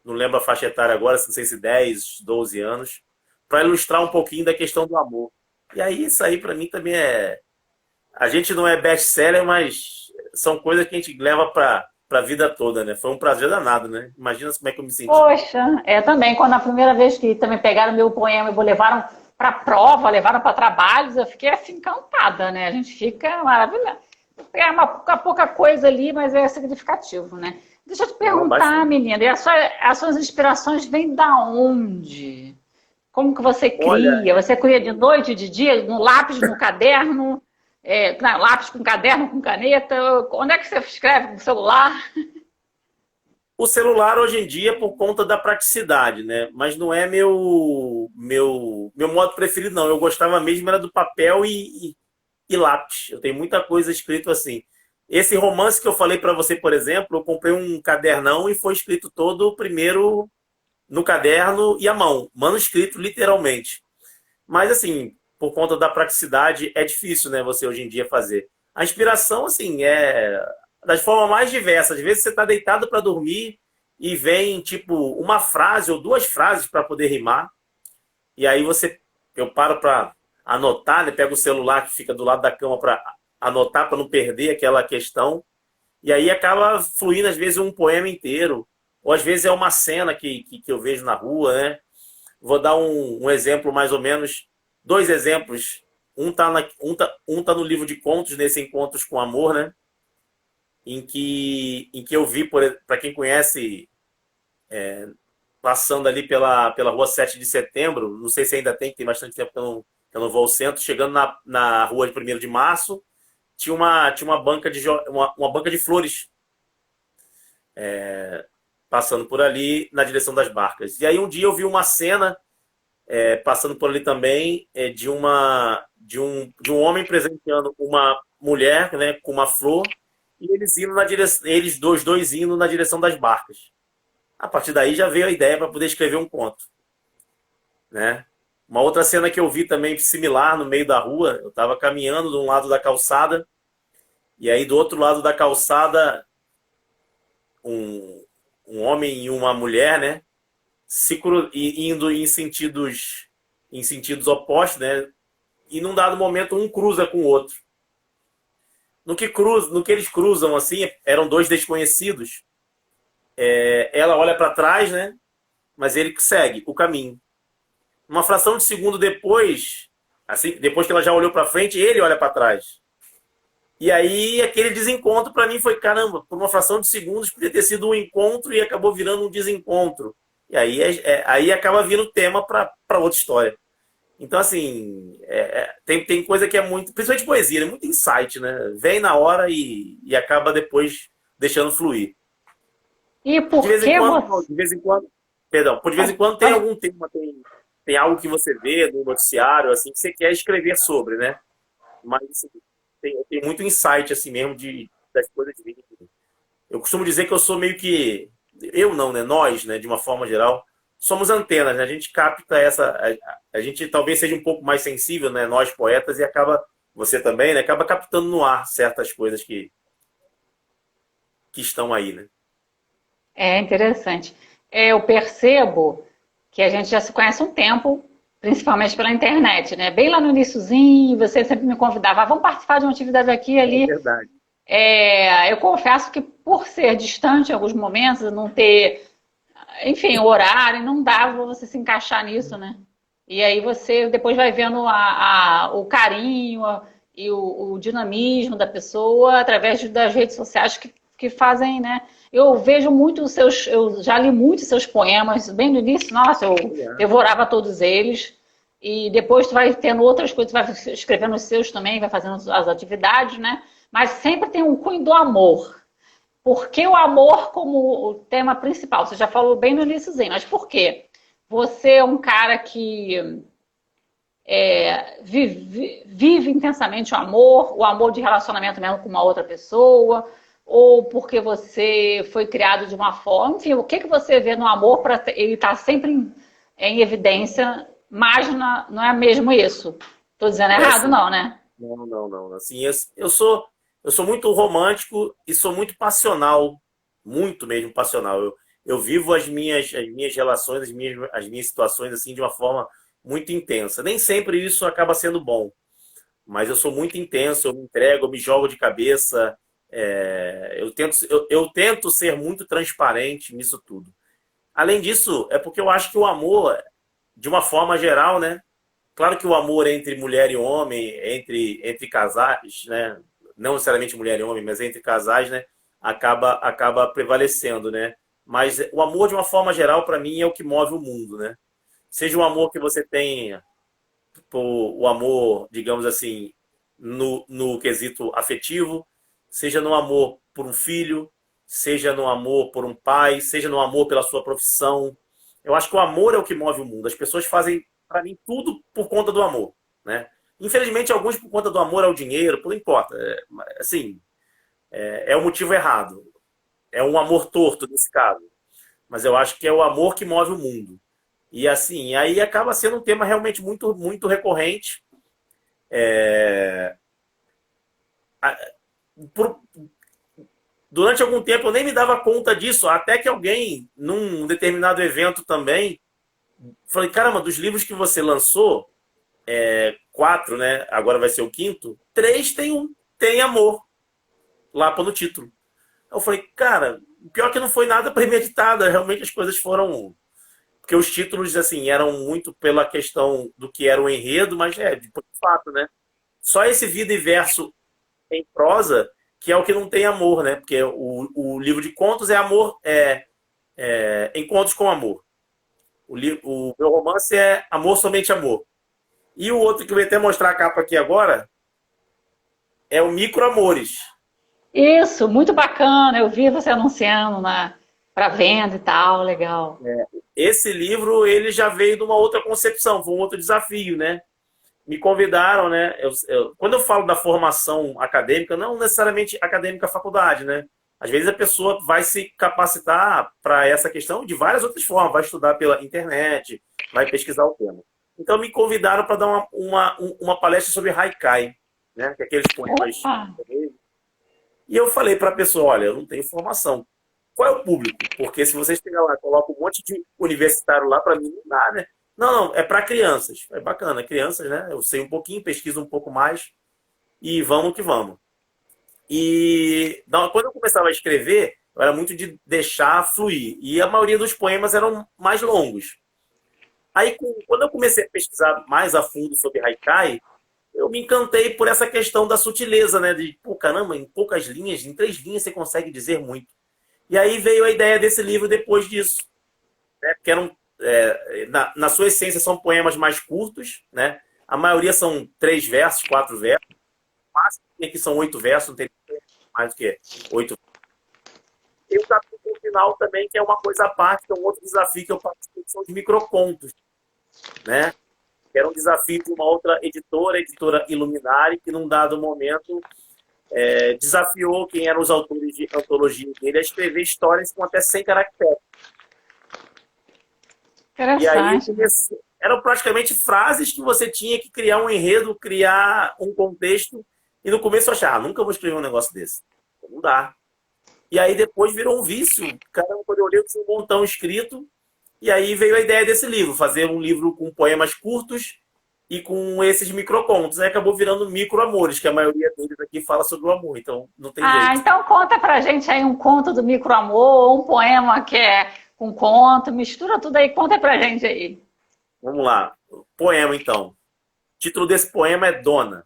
Speaker 2: não lembro a faixa etária agora, não sei se 10, 12 anos, para ilustrar um pouquinho da questão do amor. E aí isso aí para mim também é... A gente não é best-seller, mas são coisas que a gente leva para a vida toda, né? Foi um prazer danado, né? Imagina como é que eu me senti.
Speaker 1: Poxa, também, quando a primeira vez que também pegaram meu poema e levaram para prova, levaram para trabalhos, eu fiquei assim encantada, né? A gente fica maravilhada. É uma pouca coisa ali, mas é significativo, né? Deixa eu te
Speaker 2: Não,
Speaker 1: perguntar,
Speaker 2: bastante.
Speaker 1: menina, e as suas inspirações vêm da onde? Como que você
Speaker 2: Olha,
Speaker 1: cria? Você cria de noite, de dia, no lápis, no caderno, lápis com caderno, com caneta? Onde é que você escreve com o celular?
Speaker 2: o celular hoje em dia por conta da praticidade, né? Mas não é meu modo preferido, não. Eu gostava mesmo era do papel e lápis. Eu tenho muita coisa escrito assim. Esse romance que eu falei para você, por exemplo, eu comprei um cadernão e foi escrito todo primeiro no caderno e à mão, manuscrito literalmente. Mas assim, por conta da praticidade, é difícil, né, você hoje em dia fazer. A inspiração, assim, é das formas mais diversas. Às vezes você está deitado para dormir e vem, tipo, uma frase ou 2 frases para poder rimar. E aí eu paro para anotar, né? Pego o celular que fica do lado da cama para anotar, para não perder aquela questão. E aí acaba fluindo, às vezes, um poema inteiro. Ou às vezes é uma cena que eu vejo na rua, né? Vou dar um exemplo mais ou menos, dois exemplos. Um tá no livro de contos, nesse Encontros com Amor, né? Em que eu vi, para quem conhece, passando ali pela rua 7 de Setembro, não sei se ainda tem bastante tempo que eu não vou ao centro, chegando na rua de 1º de Março, tinha uma banca uma banca de flores passando por ali na direção das barcas. E aí um dia eu vi uma cena passando por ali também de um homem presenteando uma mulher, né, com uma flor, e eles dois indo na direção das barcas. A partir daí já veio a ideia para poder escrever um conto, né? Uma outra cena que eu vi também similar no meio da rua, eu estava caminhando de um lado da calçada, e aí do outro lado da calçada um homem e uma mulher, né, indo em sentidos opostos, né? E num dado momento um cruza com o outro. No que eles cruzam assim, eram dois desconhecidos. Ela olha para trás, né? Mas ele segue o caminho. Uma fração de segundo depois, assim, depois que ela já olhou para frente, ele olha para trás. E aí aquele desencontro para mim foi, caramba, por uma fração de segundos podia ter sido um encontro e acabou virando um desencontro. E aí, aí acaba vindo tema para outra história. Então, assim, tem coisa que é muito, principalmente poesia, é muito insight, né? Vem na hora e acaba depois deixando fluir.
Speaker 1: E
Speaker 2: De
Speaker 1: por
Speaker 2: vez em
Speaker 1: que
Speaker 2: quando,
Speaker 1: você...
Speaker 2: de vez em quando, perdão, de vez em quando tem algum tema, tem algo que você vê no noticiário, assim, que você quer escrever sobre, né? Mas assim, tem muito insight, assim mesmo, das coisas de vida. Eu costumo dizer que eu sou meio que, eu não, né? Nós, né? De uma forma geral, somos antenas, né? A gente capta a gente talvez seja um pouco mais sensível, né? Nós poetas, e você também, né? Acaba captando no ar certas coisas que estão aí, né?
Speaker 1: É interessante. Eu percebo que a gente já se conhece há um tempo, principalmente pela internet, né? Bem lá no iniciozinho, você sempre me convidava, vamos participar de uma atividade aqui e
Speaker 2: É
Speaker 1: ali.
Speaker 2: verdade.
Speaker 1: Eu confesso que por ser distante em alguns momentos, não ter, enfim, o horário, não dava você se encaixar nisso, né? E aí você depois vai vendo o carinho e o dinamismo da pessoa através das redes sociais que fazem, né? Eu vejo muito os seus, eu já li muitos seus poemas, bem no início, nossa, eu devorava todos eles. E depois tu vai tendo outras coisas, vai escrevendo os seus também, vai fazendo as atividades, né? Mas sempre tem um cunho do amor. Por que o amor como o tema principal? Você já falou bem no iníciozinho, mas por quê? Você é um cara que vive intensamente o amor de relacionamento mesmo com uma outra pessoa, ou porque você foi criado de uma forma, enfim, o que você vê no amor para ele estar sempre em evidência, mas não é mesmo isso? Estou dizendo errado,
Speaker 2: Assim,
Speaker 1: não, né?
Speaker 2: não, não, não. Assim, eu sou muito romântico e sou muito passional, muito mesmo passional. Eu vivo as minhas relações, as minhas situações assim de uma forma muito intensa. Nem sempre isso acaba sendo bom, mas eu sou muito intenso, eu me entrego, eu me jogo de cabeça. Eu tento ser muito transparente nisso tudo. Além disso, é porque eu acho que o amor, de uma forma geral, né? Claro que o amor entre mulher e homem, entre casais, né? Não necessariamente mulher e homem, mas entre casais, né? Acaba prevalecendo, né? Mas o amor, de uma forma geral, para mim, é o que move o mundo, né? Seja o amor que você tem, o amor, digamos assim, no quesito afetivo, seja no amor por um filho, seja no amor por um pai, seja no amor pela sua profissão. Eu acho que o amor é o que move o mundo. As pessoas fazem, para mim, tudo por conta do amor, né? Infelizmente, alguns por conta do amor ao dinheiro, não importa. Assim, é o motivo errado. É um amor torto nesse caso. Mas eu acho que é o amor que move o mundo. E assim, aí acaba sendo um tema realmente muito, muito recorrente. Por, Durante algum tempo eu nem me dava conta disso, até que alguém, num determinado evento também, falei, caramba, dos livros que você lançou, 4, né? Agora vai ser o quinto, 3 tem amor lá no título. Eu falei, cara, pior que não foi nada premeditado, realmente as coisas foram. porque os títulos, assim, eram muito pela questão do que era o enredo, mas de fato, né? Só esse Vida e Verso em prosa, que é o que não tem amor, né? Porque o livro de contos é amor, encontros com amor. O meu romance é Amor Somente Amor. E o outro que eu vou até mostrar a capa aqui agora é o Micro Amores.
Speaker 1: Isso, muito bacana. Eu vi você anunciando para venda e tal, legal.
Speaker 2: Esse livro ele já veio de uma outra concepção, foi um outro desafio, né? Me convidaram, né? Quando eu falo da formação acadêmica, não necessariamente acadêmica faculdade, né? Às vezes a pessoa vai se capacitar para essa questão de várias outras formas, vai estudar pela internet, vai pesquisar o tema. Então me convidaram para dar uma palestra sobre haikai, né? Que é aqueles poemas.
Speaker 1: Opa!
Speaker 2: E eu falei para a pessoa, olha, eu não tenho formação. Qual é o público? Porque se vocês chegar lá e colocam um monte de universitário lá, para mim não dá, né? Não, é para crianças. É bacana, crianças, né? Eu sei um pouquinho, pesquiso um pouco mais e vamos que vamos. E quando eu começava a escrever, eu era muito de deixar fluir. E a maioria dos poemas eram mais longos. Aí, quando eu comecei a pesquisar mais a fundo sobre haikai, eu me encantei por essa questão da sutileza, né? De, pô, caramba, em poucas linhas, em 3 linhas você consegue dizer muito. E aí veio a ideia desse livro depois disso, né? Porque eram, na sua essência, são poemas mais curtos, né? A maioria são 3 versos, 4 versos. O máximo que são 8 versos, não tem mais do que 8. E o capítulo final também, que é uma coisa à parte, que é um outro desafio que eu participo, que são os microcontos, né? Que era um desafio de uma outra editora, a editora Iluminari, que num dado momento desafiou quem eram os autores de antologia dele a escrever histórias com até 100 caracteres. E aí eram praticamente frases que você tinha que criar um enredo, criar um contexto, e no começo eu achava, nunca vou escrever um negócio desse. Não dá. E aí depois virou um vício. Caramba, quando eu olhei, eu tinha um montão escrito, e aí veio a ideia desse livro, fazer um livro com poemas curtos e com esses microcontos. Aí acabou virando Micro Amores, que a maioria deles aqui fala sobre o amor, então não tem jeito.
Speaker 1: Então conta pra gente aí um conto do micro amor, ou um poema que é com conto, mistura tudo aí, conta pra gente aí.
Speaker 2: Vamos lá. Poema, então. O título desse poema é Dona.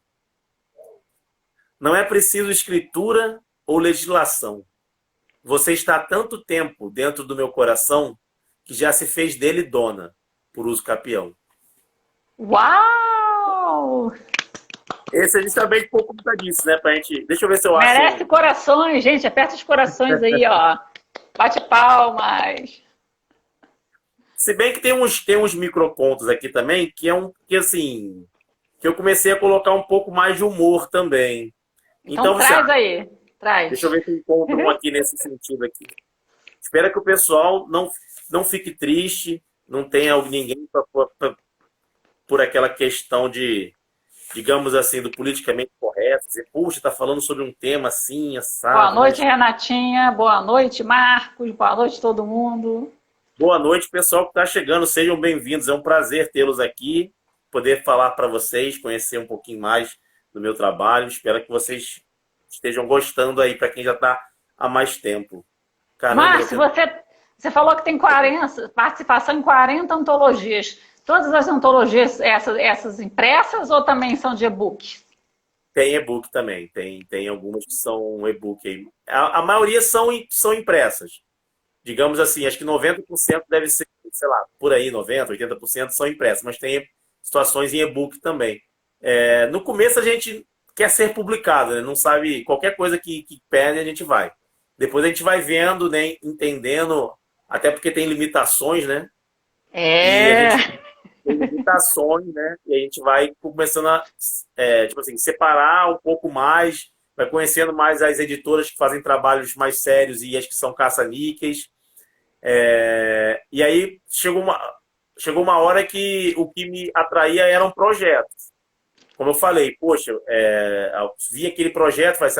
Speaker 2: Não é preciso escritura ou legislação. Você está há tanto tempo dentro do meu coração que já se fez dele dona, por uso capião.
Speaker 1: Uau!
Speaker 2: Esse a gente também um pouco disso, né? Pra gente... Deixa eu ver se eu acho.
Speaker 1: Merece corações, gente. Aperta os corações aí, ó. Bate palmas.
Speaker 2: Se bem que tem uns microcontos aqui também, que assim, que eu comecei a colocar um pouco mais de humor também.
Speaker 1: Então traz aí. Traz.
Speaker 2: Deixa eu ver se encontro um aqui nesse sentido aqui. Espero que o pessoal não fique triste, não tenha ninguém por aquela questão de, digamos assim, do politicamente correto, dizer, puxa, está falando sobre um tema assim, assado.
Speaker 1: Boa noite, Renatinha. Boa noite, Marcos. Boa noite, todo mundo.
Speaker 2: Boa noite, pessoal que está chegando. Sejam bem-vindos. É um prazer tê-los aqui, poder falar para vocês, conhecer um pouquinho mais do meu trabalho. Espero que vocês estejam gostando aí, para quem já está há mais tempo.
Speaker 1: Caramba, Márcio, você falou que tem participação em 40 antologias. Todas as antologias, essas impressas ou também são de e-book?
Speaker 2: Tem e-book também. Tem algumas que são e-book aí. A maioria são impressas. Digamos assim, acho que 90% deve ser, sei lá, por aí, 90%, 80% são impressas, mas tem situações em e-book também. No começo a gente quer ser publicado, né? Não sabe, qualquer coisa que pede a gente vai. Depois a gente vai vendo, né, entendendo, até porque tem limitações, né? E a gente tem limitações, né? E a gente vai começando a, tipo assim, separar um pouco mais, vai conhecendo mais as editoras que fazem trabalhos mais sérios e as que são caça-níqueis. E aí chegou uma hora que o que me atraía eram projetos. Como eu falei, poxa, vi aquele projeto, falei,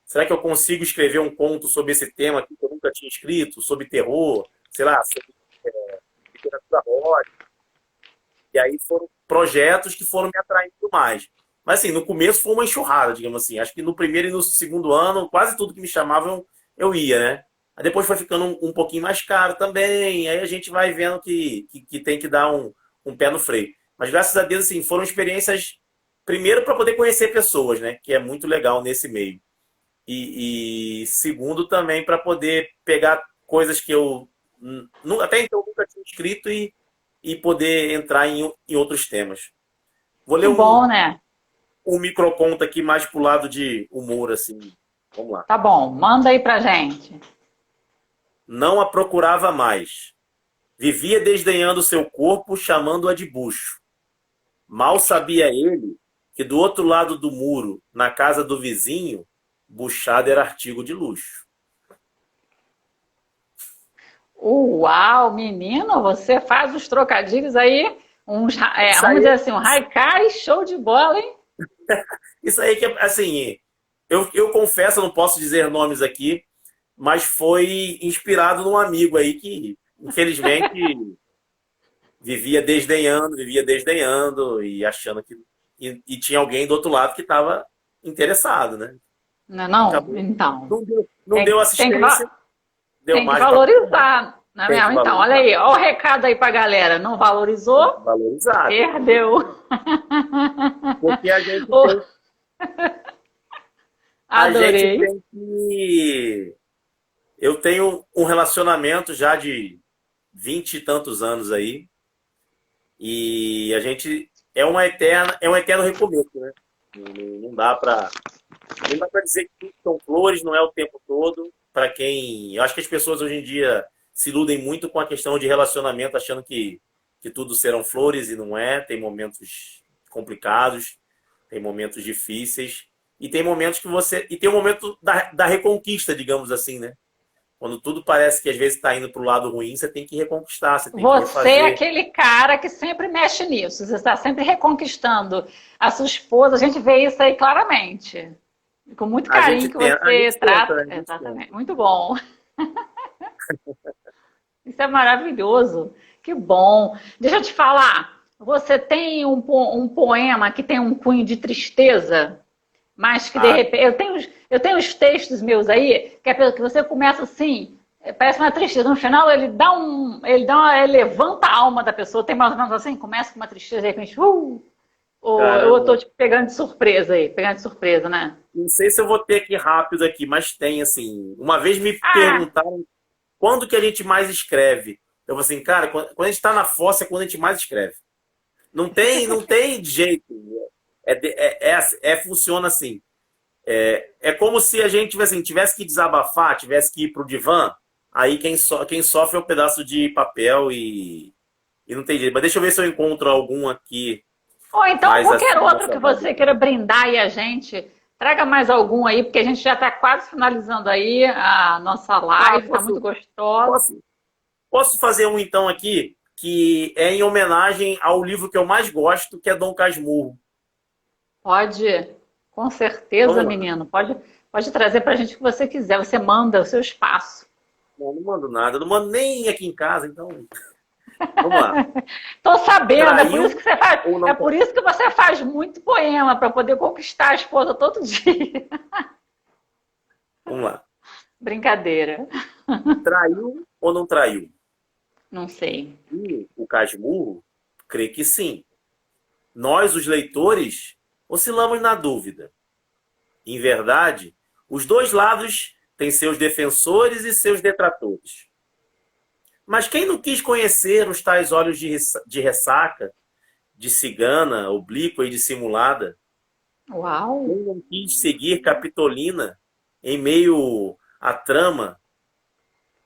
Speaker 2: será que eu consigo escrever um conto sobre esse tema que eu nunca tinha escrito, sobre terror, sei lá, sobre literatura horror. E aí foram projetos que foram me atraindo mais. Mas assim, no começo foi uma enxurrada, digamos assim. Acho que no primeiro e no segundo ano, quase tudo que me chamavam eu ia, né? Aí depois foi ficando um pouquinho mais caro também. Aí a gente vai vendo que tem que dar um pé no freio. Mas graças a Deus, assim, foram experiências, primeiro, para poder conhecer pessoas, né? Que é muito legal nesse meio. E segundo, também para poder pegar coisas que eu até então nunca tinha escrito e poder entrar em outros temas. Vou ler
Speaker 1: Que bom, né?
Speaker 2: um microconto aqui mais pro lado de humor, assim. Vamos lá.
Speaker 1: Tá bom, manda aí pra gente.
Speaker 2: Não a procurava mais. Vivia desdenhando seu corpo, chamando-a de bucho. Mal sabia ele que do outro lado do muro, na casa do vizinho, buchada era artigo de luxo.
Speaker 1: Uau, menino, você faz os trocadilhos aí,
Speaker 2: Isso
Speaker 1: vamos
Speaker 2: aí,
Speaker 1: dizer assim, um haikai show de bola, hein?
Speaker 2: isso aí que é, assim, eu confesso, eu não posso dizer nomes aqui, mas foi inspirado num amigo aí que, infelizmente, vivia desdenhando e achando que. E tinha alguém do outro lado que estava interessado, né?
Speaker 1: Não, é não?
Speaker 2: Acabou.
Speaker 1: Então,
Speaker 2: Não deu
Speaker 1: tem que,
Speaker 2: assistência, deu
Speaker 1: tem que
Speaker 2: mais para
Speaker 1: valorizar, não é
Speaker 2: tem que
Speaker 1: mesmo? Então, olha
Speaker 2: valorizar.
Speaker 1: aí, olha o recado aí pra galera, não
Speaker 2: Tem que
Speaker 1: valorizou,
Speaker 2: valorizar.
Speaker 1: perdeu.
Speaker 2: Porque a gente
Speaker 1: Oh,
Speaker 2: tem, a gente
Speaker 1: adorei.
Speaker 2: tem que. Eu tenho um relacionamento já de 20 e tantos anos aí. E a gente é um eterno recomeço, né? Não dá para não dá para dizer que tudo são flores, não é o tempo todo. Para quem, eu acho que as pessoas hoje em dia se iludem muito com a questão de relacionamento, achando que tudo serão flores e não é. Tem momentos complicados, tem momentos difíceis e tem momentos que você e tem o momento da reconquista, digamos assim, né? Quando tudo parece que às vezes está indo para o lado ruim, você tem que reconquistar, você tem que
Speaker 1: Você é
Speaker 2: refazer.
Speaker 1: aquele cara que sempre mexe nisso, você está sempre reconquistando a sua esposa, a gente vê isso aí claramente. Com muito carinho que
Speaker 2: A
Speaker 1: você
Speaker 2: gente tenta,
Speaker 1: trata.
Speaker 2: né? A gente
Speaker 1: Exatamente.
Speaker 2: tenta.
Speaker 1: Muito bom. Isso é maravilhoso. Que bom. Deixa eu te falar. Você tem um poema que tem um cunho de tristeza, mas que de
Speaker 2: Ah,
Speaker 1: repente. Eu tenho os textos meus aí, que você começa assim, parece uma tristeza. No final, ele levanta a alma da pessoa. Tem mais ou menos assim, começa com uma tristeza, de repente, ou eu tô
Speaker 2: caramba.
Speaker 1: te pegando de surpresa aí, pegando de surpresa, né?
Speaker 2: Não sei se eu vou ter aqui rápido aqui, mas tem assim. Uma vez me
Speaker 1: Ah,
Speaker 2: perguntaram quando que a gente mais escreve. Eu falei assim, cara, quando a gente está na fossa é quando a gente mais escreve. Não tem jeito. Funciona assim. É como se a gente assim, tivesse que desabafar, tivesse que ir pro divã. Aí quem sofre é um pedaço de papel e não tem jeito. Mas deixa eu ver se eu encontro algum aqui
Speaker 1: ou então
Speaker 2: mais
Speaker 1: qualquer
Speaker 2: assim
Speaker 1: outro
Speaker 2: nessa
Speaker 1: que
Speaker 2: vibe
Speaker 1: você
Speaker 2: aqui.
Speaker 1: queira brindar aí a gente. Traga mais algum aí, porque a gente já está quase finalizando aí a nossa
Speaker 2: Ah,
Speaker 1: live, está muito gostosa.
Speaker 2: posso, posso fazer um então aqui que é em homenagem ao livro que eu mais gosto, que é Dom Casmurro.
Speaker 1: Pode, com certeza,
Speaker 2: Vamos lá.
Speaker 1: menino. Pode trazer para a gente o que você quiser. Você manda o seu espaço.
Speaker 2: Não mando nada, não mando nem aqui em casa, então vamos lá.
Speaker 1: Tô sabendo, é por isso
Speaker 2: Traiu
Speaker 1: que você faz,
Speaker 2: ou
Speaker 1: é
Speaker 2: não
Speaker 1: por
Speaker 2: traiu?
Speaker 1: isso que você faz muito poema para poder conquistar a esposa todo dia.
Speaker 2: Vamos lá.
Speaker 1: Brincadeira.
Speaker 2: Traiu ou não traiu?
Speaker 1: Não sei.
Speaker 2: E o Casmurro crê que sim. Nós, os leitores, oscilamos na dúvida. Em verdade, os dois lados têm seus defensores e seus detratores. Mas quem não quis conhecer os tais olhos de ressaca, de cigana, oblíqua e dissimulada?
Speaker 1: Uau!
Speaker 2: Quem não quis seguir Capitolina em meio à trama,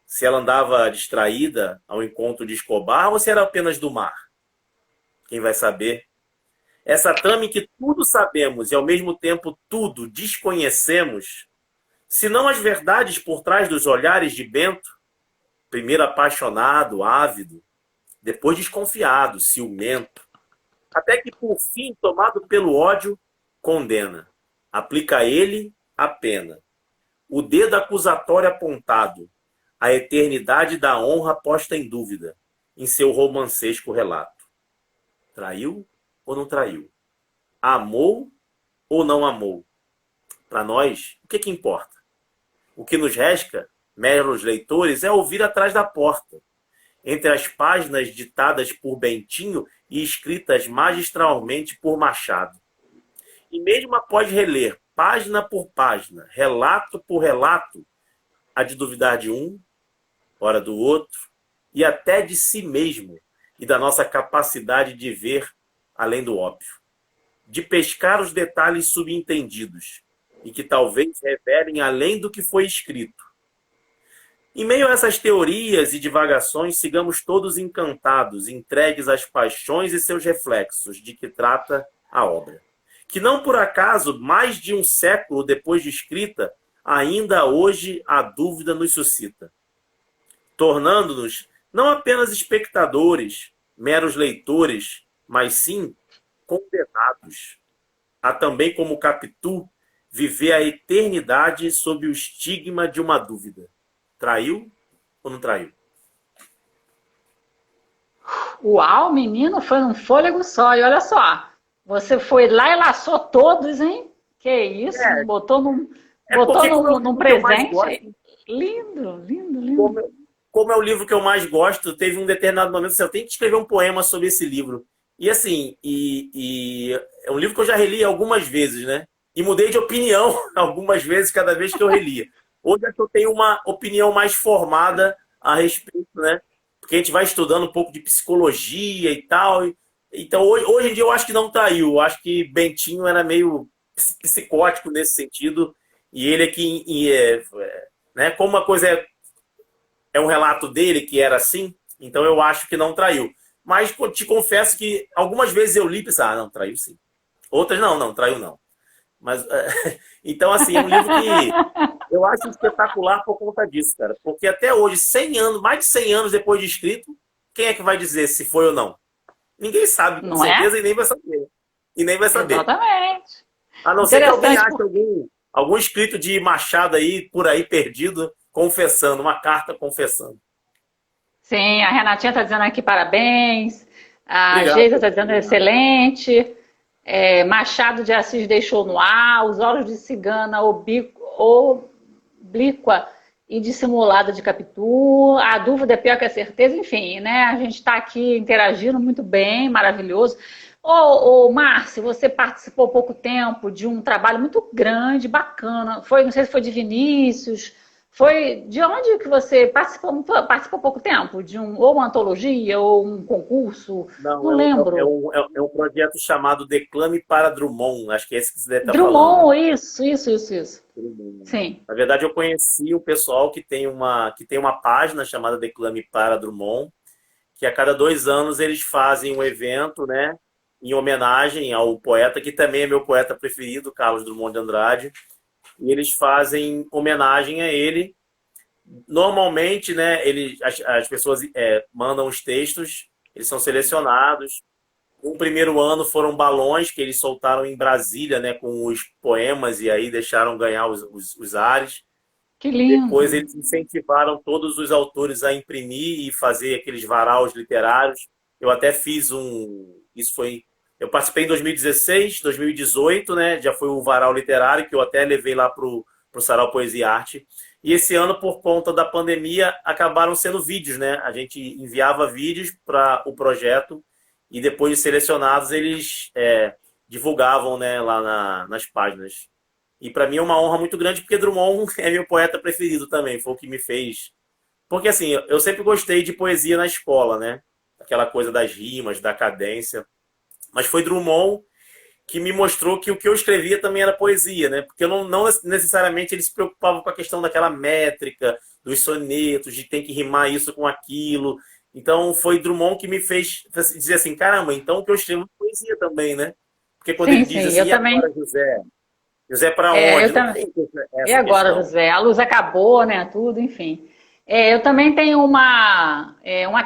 Speaker 2: se ela andava distraída ao encontro de Escobar ou se era apenas do mar? Quem vai saber? Essa trama em que tudo sabemos e ao mesmo tempo tudo desconhecemos, se não as verdades por trás dos olhares de Bento, primeiro apaixonado, ávido, depois desconfiado, ciumento, até que por fim, tomado pelo ódio, condena. Aplica a ele a pena. O dedo acusatório apontado, a eternidade da honra posta em dúvida, em seu romancesco relato. Traiu ou não traiu? Amou ou não amou? Para nós, o que importa? O que nos resta meros leitores, é ouvir atrás da porta, entre as páginas ditadas por Bentinho e escritas magistralmente por Machado. E mesmo após reler, página por página, relato por relato, há de duvidar de um, ora do outro, e até de si mesmo e da nossa capacidade de ver além do óbvio, de pescar os detalhes subentendidos e que talvez revelem além do que foi escrito. Em meio a essas teorias e divagações, sigamos todos encantados, entregues às paixões e seus reflexos, de que trata a obra. Que não por acaso, mais de um século depois de escrita, ainda hoje a dúvida nos suscita, tornando-nos não apenas espectadores, meros leitores, mas sim condenados a também, como Capitu, viver a eternidade sob o estigma de uma dúvida. Traiu ou não traiu?
Speaker 1: Uau, menino, foi num fôlego só. E olha só, você foi lá e laçou todos, hein? Que isso, botou num presente. Lindo, lindo, lindo.
Speaker 2: Como é o livro que eu mais gosto, teve um determinado momento assim, eu tenho que escrever um poema sobre esse livro. E assim, é um livro que eu já reli algumas vezes, né? E mudei de opinião algumas vezes, cada vez que eu relia. Hoje é que eu tenho uma opinião mais formada a respeito, né? Porque a gente vai estudando um pouco de psicologia e tal. Então, hoje em dia, eu acho que não traiu. Eu acho que Bentinho era meio psicótico nesse sentido. E ele aqui, né? Como uma coisa é um relato dele que era assim, então eu acho que não traiu. Mas te confesso que algumas vezes eu li e pensei, não, traiu sim. Outras, não, traiu não. Mas, então, assim, é um livro que eu acho espetacular por conta disso, cara. Porque até hoje, 100 anos, mais de 100 anos depois de escrito, quem é que vai dizer se foi ou não? Ninguém sabe, com certeza, e nem vai saber. E nem vai saber.
Speaker 1: Exatamente.
Speaker 2: A não ser que alguém ache algum escrito de Machado aí, por aí, perdido, confessando, uma carta confessando.
Speaker 1: Sim, a Renatinha está dizendo aqui parabéns, a Geisa está dizendo excelente, Machado de Assis deixou no ar, os olhos de cigana oblíqua e dissimulada de Capitu, a dúvida é pior que a certeza, enfim, né? A gente está aqui interagindo muito bem, maravilhoso. Márcio, você participou há pouco tempo de um trabalho muito grande, bacana, não sei se foi de Vinícius. Foi de onde que você participou há pouco tempo? Ou uma antologia, ou um concurso? Não lembro.
Speaker 2: É um projeto chamado Declame para Drummond. Acho que é esse que você deve estar
Speaker 1: falando.
Speaker 2: Drummond,
Speaker 1: isso.
Speaker 2: Drummond.
Speaker 1: Sim.
Speaker 2: Na verdade, eu conheci o pessoal que tem uma página chamada Declame para Drummond, que a cada 2 anos eles fazem um evento, né, em homenagem ao poeta, que também é meu poeta preferido, Carlos Drummond de Andrade. E eles fazem homenagem a ele. Normalmente, né, as pessoas mandam os textos, eles são selecionados. No primeiro ano foram balões que eles soltaram em Brasília, né, com os poemas, e aí deixaram ganhar os ares.
Speaker 1: Que lindo!
Speaker 2: Depois eles incentivaram todos os autores a imprimir e fazer aqueles varaus literários. Eu até fiz eu participei em 2016, 2018, né? Já foi o Varal Literário, que eu até levei lá para o Sarau Poesia e Arte. E esse ano, por conta da pandemia, acabaram sendo vídeos, né? A gente enviava vídeos para o projeto e depois de selecionados, eles divulgavam, né, lá nas páginas. E para mim é uma honra muito grande, porque Drummond é meu poeta preferido também, foi o que me fez. Porque assim, eu sempre gostei de poesia na escola, né? Aquela coisa das rimas, da cadência. Mas foi Drummond que me mostrou que o que eu escrevia também era poesia, né? Porque não necessariamente ele se preocupava com a questão daquela métrica, dos sonetos, de ter que rimar isso com aquilo. Então foi Drummond que me fez dizer assim, caramba, então o que eu escrevo é poesia também, né? Porque quando ele diz assim,
Speaker 1: eu também...
Speaker 2: agora, José? José para onde?
Speaker 1: E agora, questão. José? A luz acabou, né? Tudo, enfim. Eu também tenho uma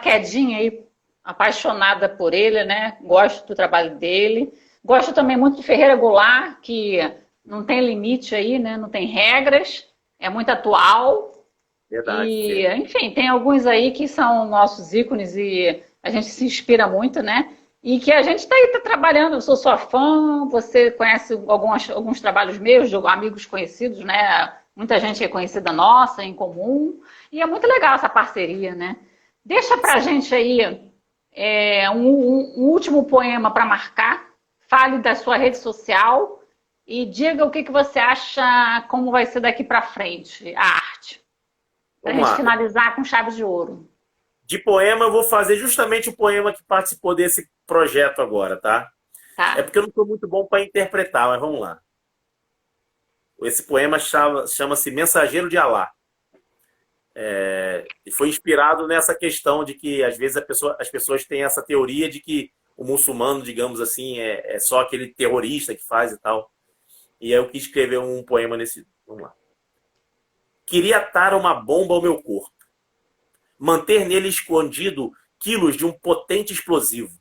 Speaker 1: quedinha aí, apaixonada por ele, né? Gosto do trabalho dele. Gosto também muito de Ferreira Goulart, que não tem limite aí, né? Não tem regras, é muito atual.
Speaker 2: Verdade.
Speaker 1: E, enfim, tem alguns aí que são nossos ícones e a gente se inspira muito, né? E que a gente está aí trabalhando. Eu sou sua fã, você conhece alguns trabalhos meus, de amigos conhecidos, né? muita gente é conhecida nossa, em comum, e é muito legal essa parceria, né? Deixa pra gente aí um último poema para marcar, fale da sua rede social e diga o que que você acha, como vai ser daqui para frente a arte, para a
Speaker 2: Vamos
Speaker 1: gente
Speaker 2: lá.
Speaker 1: finalizar com chave de ouro.
Speaker 2: De poema, eu vou fazer justamente o poema que participou desse projeto agora, tá? É
Speaker 1: Tá?
Speaker 2: porque eu não sou muito bom para interpretar, mas vamos lá. Esse poema chama-se Mensageiro de Alá. E foi inspirado nessa questão de que, às vezes, as pessoas têm essa teoria de que o muçulmano, digamos assim, é só aquele terrorista que faz e tal. E aí eu quis escrever um poema nesse. Vamos lá. Queria atar uma bomba ao meu corpo, manter nele escondido quilos de um potente explosivo.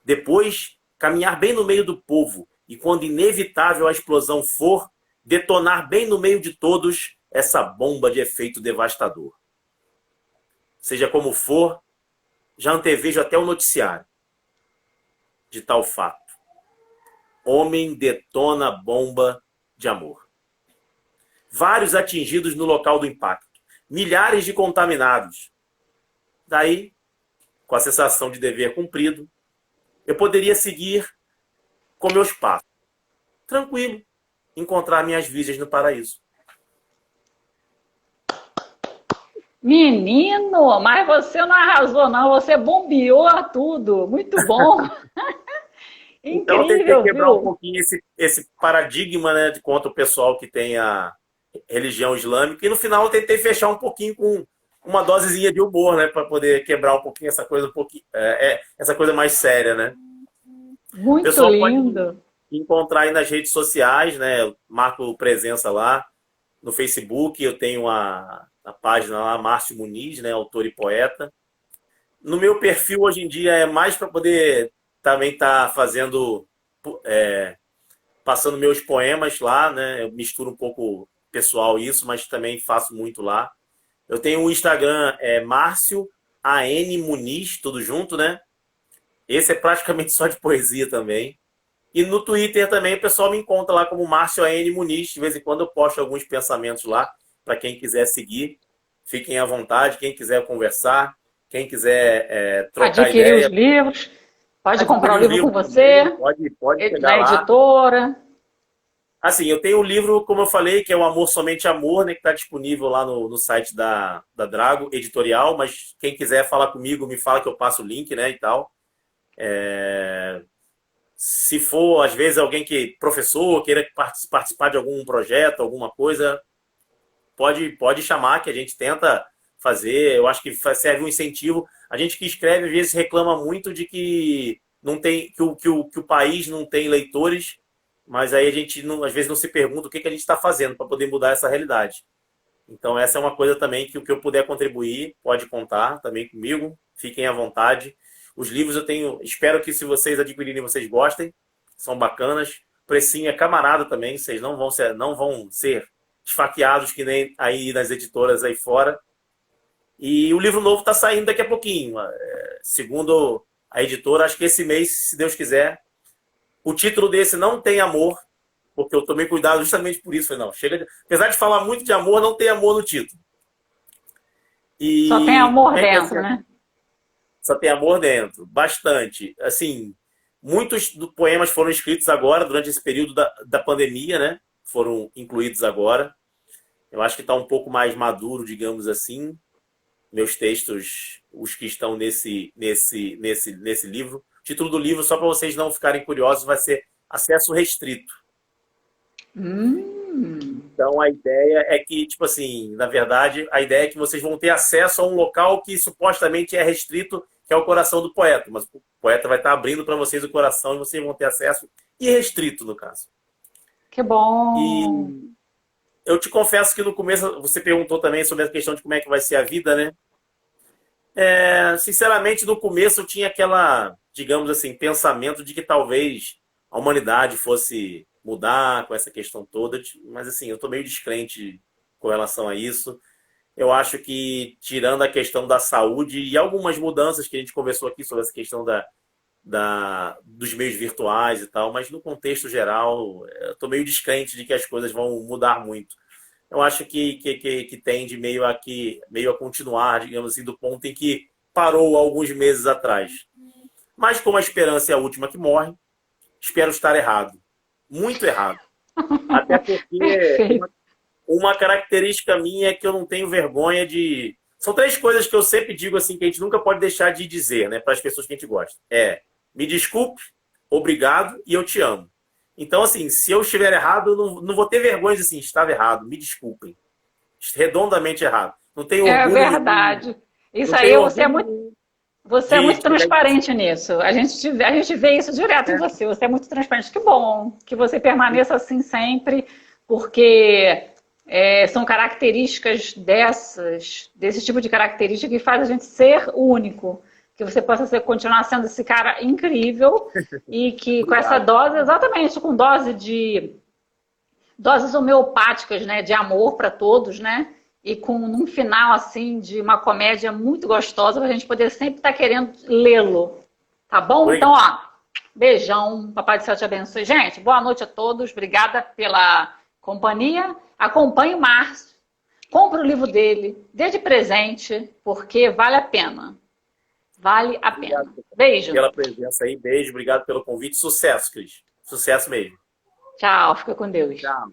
Speaker 2: Depois, caminhar bem no meio do povo e, quando inevitável a explosão for, detonar bem no meio de todos essa bomba de efeito devastador. Seja como for, já antevejo até o noticiário de tal fato. Homem detona bomba de amor. Vários atingidos no local do impacto. Milhares de contaminados. Daí, com a sensação de dever cumprido, eu poderia seguir com meus passos. Tranquilo. Encontrar minhas virgens no paraíso.
Speaker 1: Menino, mas você não arrasou, não. Você bombeou tudo. Muito bom.
Speaker 2: Então eu tentei
Speaker 1: Incrível,
Speaker 2: quebrar um
Speaker 1: viu?
Speaker 2: pouquinho esse paradigma, né, de contra o pessoal que tem a religião islâmica. E no final eu tentei fechar um pouquinho com uma dosezinha de humor, né, para poder quebrar um pouquinho essa coisa essa coisa mais séria, né? O
Speaker 1: Muito
Speaker 2: pessoal pode me
Speaker 1: lindo.
Speaker 2: encontrar aí nas redes sociais, né? Eu marco presença lá no Facebook. Eu tenho a página lá, Márcio Muniz, né, autor e poeta. No meu perfil hoje em dia é mais para poder também estar fazendo, passando meus poemas lá, né? Eu misturo um pouco pessoal isso, mas também faço muito lá. Eu tenho um Instagram, Márcio AN Muniz, tudo junto, né? Esse é praticamente só de poesia também. E no Twitter também o pessoal me encontra lá como Márcio AN Muniz. De vez em quando eu posto alguns pensamentos lá para quem quiser seguir. Fiquem à vontade, quem quiser conversar, quem quiser trocar
Speaker 1: Adquirir os
Speaker 2: ideia,
Speaker 1: livros. Pode comprar o
Speaker 2: adquirir os
Speaker 1: livro com
Speaker 2: livros também,
Speaker 1: você,
Speaker 2: pode chegar
Speaker 1: na
Speaker 2: lá.
Speaker 1: editora.
Speaker 2: Assim, eu tenho um livro, como eu falei, que é o Amor Somente Amor, né, que está disponível lá no site da Drago Editorial, mas quem quiser falar comigo, me fala que eu passo o link, né, e tal. Se for, às vezes, alguém professor, queira participar de algum projeto, alguma coisa, pode chamar que a gente tenta fazer. Eu acho que serve um incentivo. A gente que escreve, às vezes, reclama muito de que não tem que o país não tem leitores, mas aí a gente, não, às vezes, não se pergunta o que a gente está fazendo para poder mudar essa realidade. Então, essa é uma coisa também que o que eu puder contribuir, pode contar também comigo. Fiquem à vontade. Os livros eu tenho, espero que se vocês adquirirem, vocês gostem. São bacanas. O precinho é camarada também, vocês não vão ser esfaqueados que nem aí nas editoras aí fora. E o livro novo está saindo daqui a pouquinho. Segundo a editora, acho que esse mês, se Deus quiser. O título desse não tem amor, porque eu tomei cuidado justamente por isso. Falei, não, apesar de falar muito de amor, não tem amor no título.
Speaker 1: Só tem
Speaker 2: E
Speaker 1: amor
Speaker 2: como é que vai
Speaker 1: dentro,
Speaker 2: ser?
Speaker 1: né?
Speaker 2: Só tem amor dentro, bastante. Assim, muitos poemas foram escritos agora, durante esse período da pandemia, né? Foram incluídos agora. Eu acho que está um pouco mais maduro, digamos assim. Meus textos, os que estão nesse livro. O título do livro, só para vocês não ficarem curiosos, vai ser Acesso Restrito.
Speaker 1: Hum,
Speaker 2: Então a ideia é que, tipo assim, na verdade, a ideia é que vocês vão ter acesso a um local que supostamente é restrito, que é o coração do poeta. Mas o poeta vai estar abrindo para vocês o coração e vocês vão ter acesso irrestrito, no caso.
Speaker 1: que bom.
Speaker 2: E eu te confesso que no começo você perguntou também sobre a questão de como é que vai ser a vida, né? Sinceramente, no começo eu tinha aquela, digamos assim, pensamento de que talvez a humanidade fosse mudar com essa questão toda, mas assim, eu estou meio descrente com relação a isso. Eu acho que, tirando a questão da saúde e algumas mudanças que a gente conversou aqui sobre essa questão dos meios virtuais e tal, mas no contexto geral, eu estou meio descrente de que as coisas vão mudar muito. eu acho que tende meio a continuar, digamos assim, do ponto em que parou alguns meses atrás. Mas como a esperança é a última que morre, espero estar errado. Muito errado. Até porque
Speaker 1: Perfeito.
Speaker 2: uma característica minha é que eu não tenho vergonha de... São três coisas que eu sempre digo assim, que a gente nunca pode deixar de dizer, né, para as pessoas que a gente gosta. Me desculpe, obrigado e eu te amo. Então, assim, se eu estiver errado, eu não vou ter vergonha de assim, estava errado, me desculpem. Redondamente errado. Não tenho
Speaker 1: É
Speaker 2: orgulho nenhum.
Speaker 1: verdade. Isso
Speaker 2: Não
Speaker 1: aí,
Speaker 2: tenho orgulho
Speaker 1: você é muito
Speaker 2: de pegar isso.
Speaker 1: transparente nisso. A gente vê isso direto em você. Você é muito transparente. Que bom que você permaneça assim sempre, porque são características desse tipo de característica que faz a gente ser único. Que você possa continuar sendo esse cara incrível e que com essa
Speaker 2: Obrigado.
Speaker 1: dose, exatamente, com doses homeopáticas, né, de amor para todos, né? E com um final assim de uma comédia muito gostosa para a gente poder sempre estar querendo lê-lo, tá bom? Então,
Speaker 2: Obrigado.
Speaker 1: ó, beijão, Papai do Céu te abençoe. Gente, boa noite a todos, obrigada pela companhia. Acompanhe o Márcio, compre o livro dele, dê de presente, porque vale a pena. Vale a
Speaker 2: Obrigado
Speaker 1: pena. Beijo.
Speaker 2: pela presença aí. Beijo. Obrigado pelo convite. Sucesso, Cris. Sucesso mesmo.
Speaker 1: Tchau, fica com Deus.
Speaker 2: Tchau.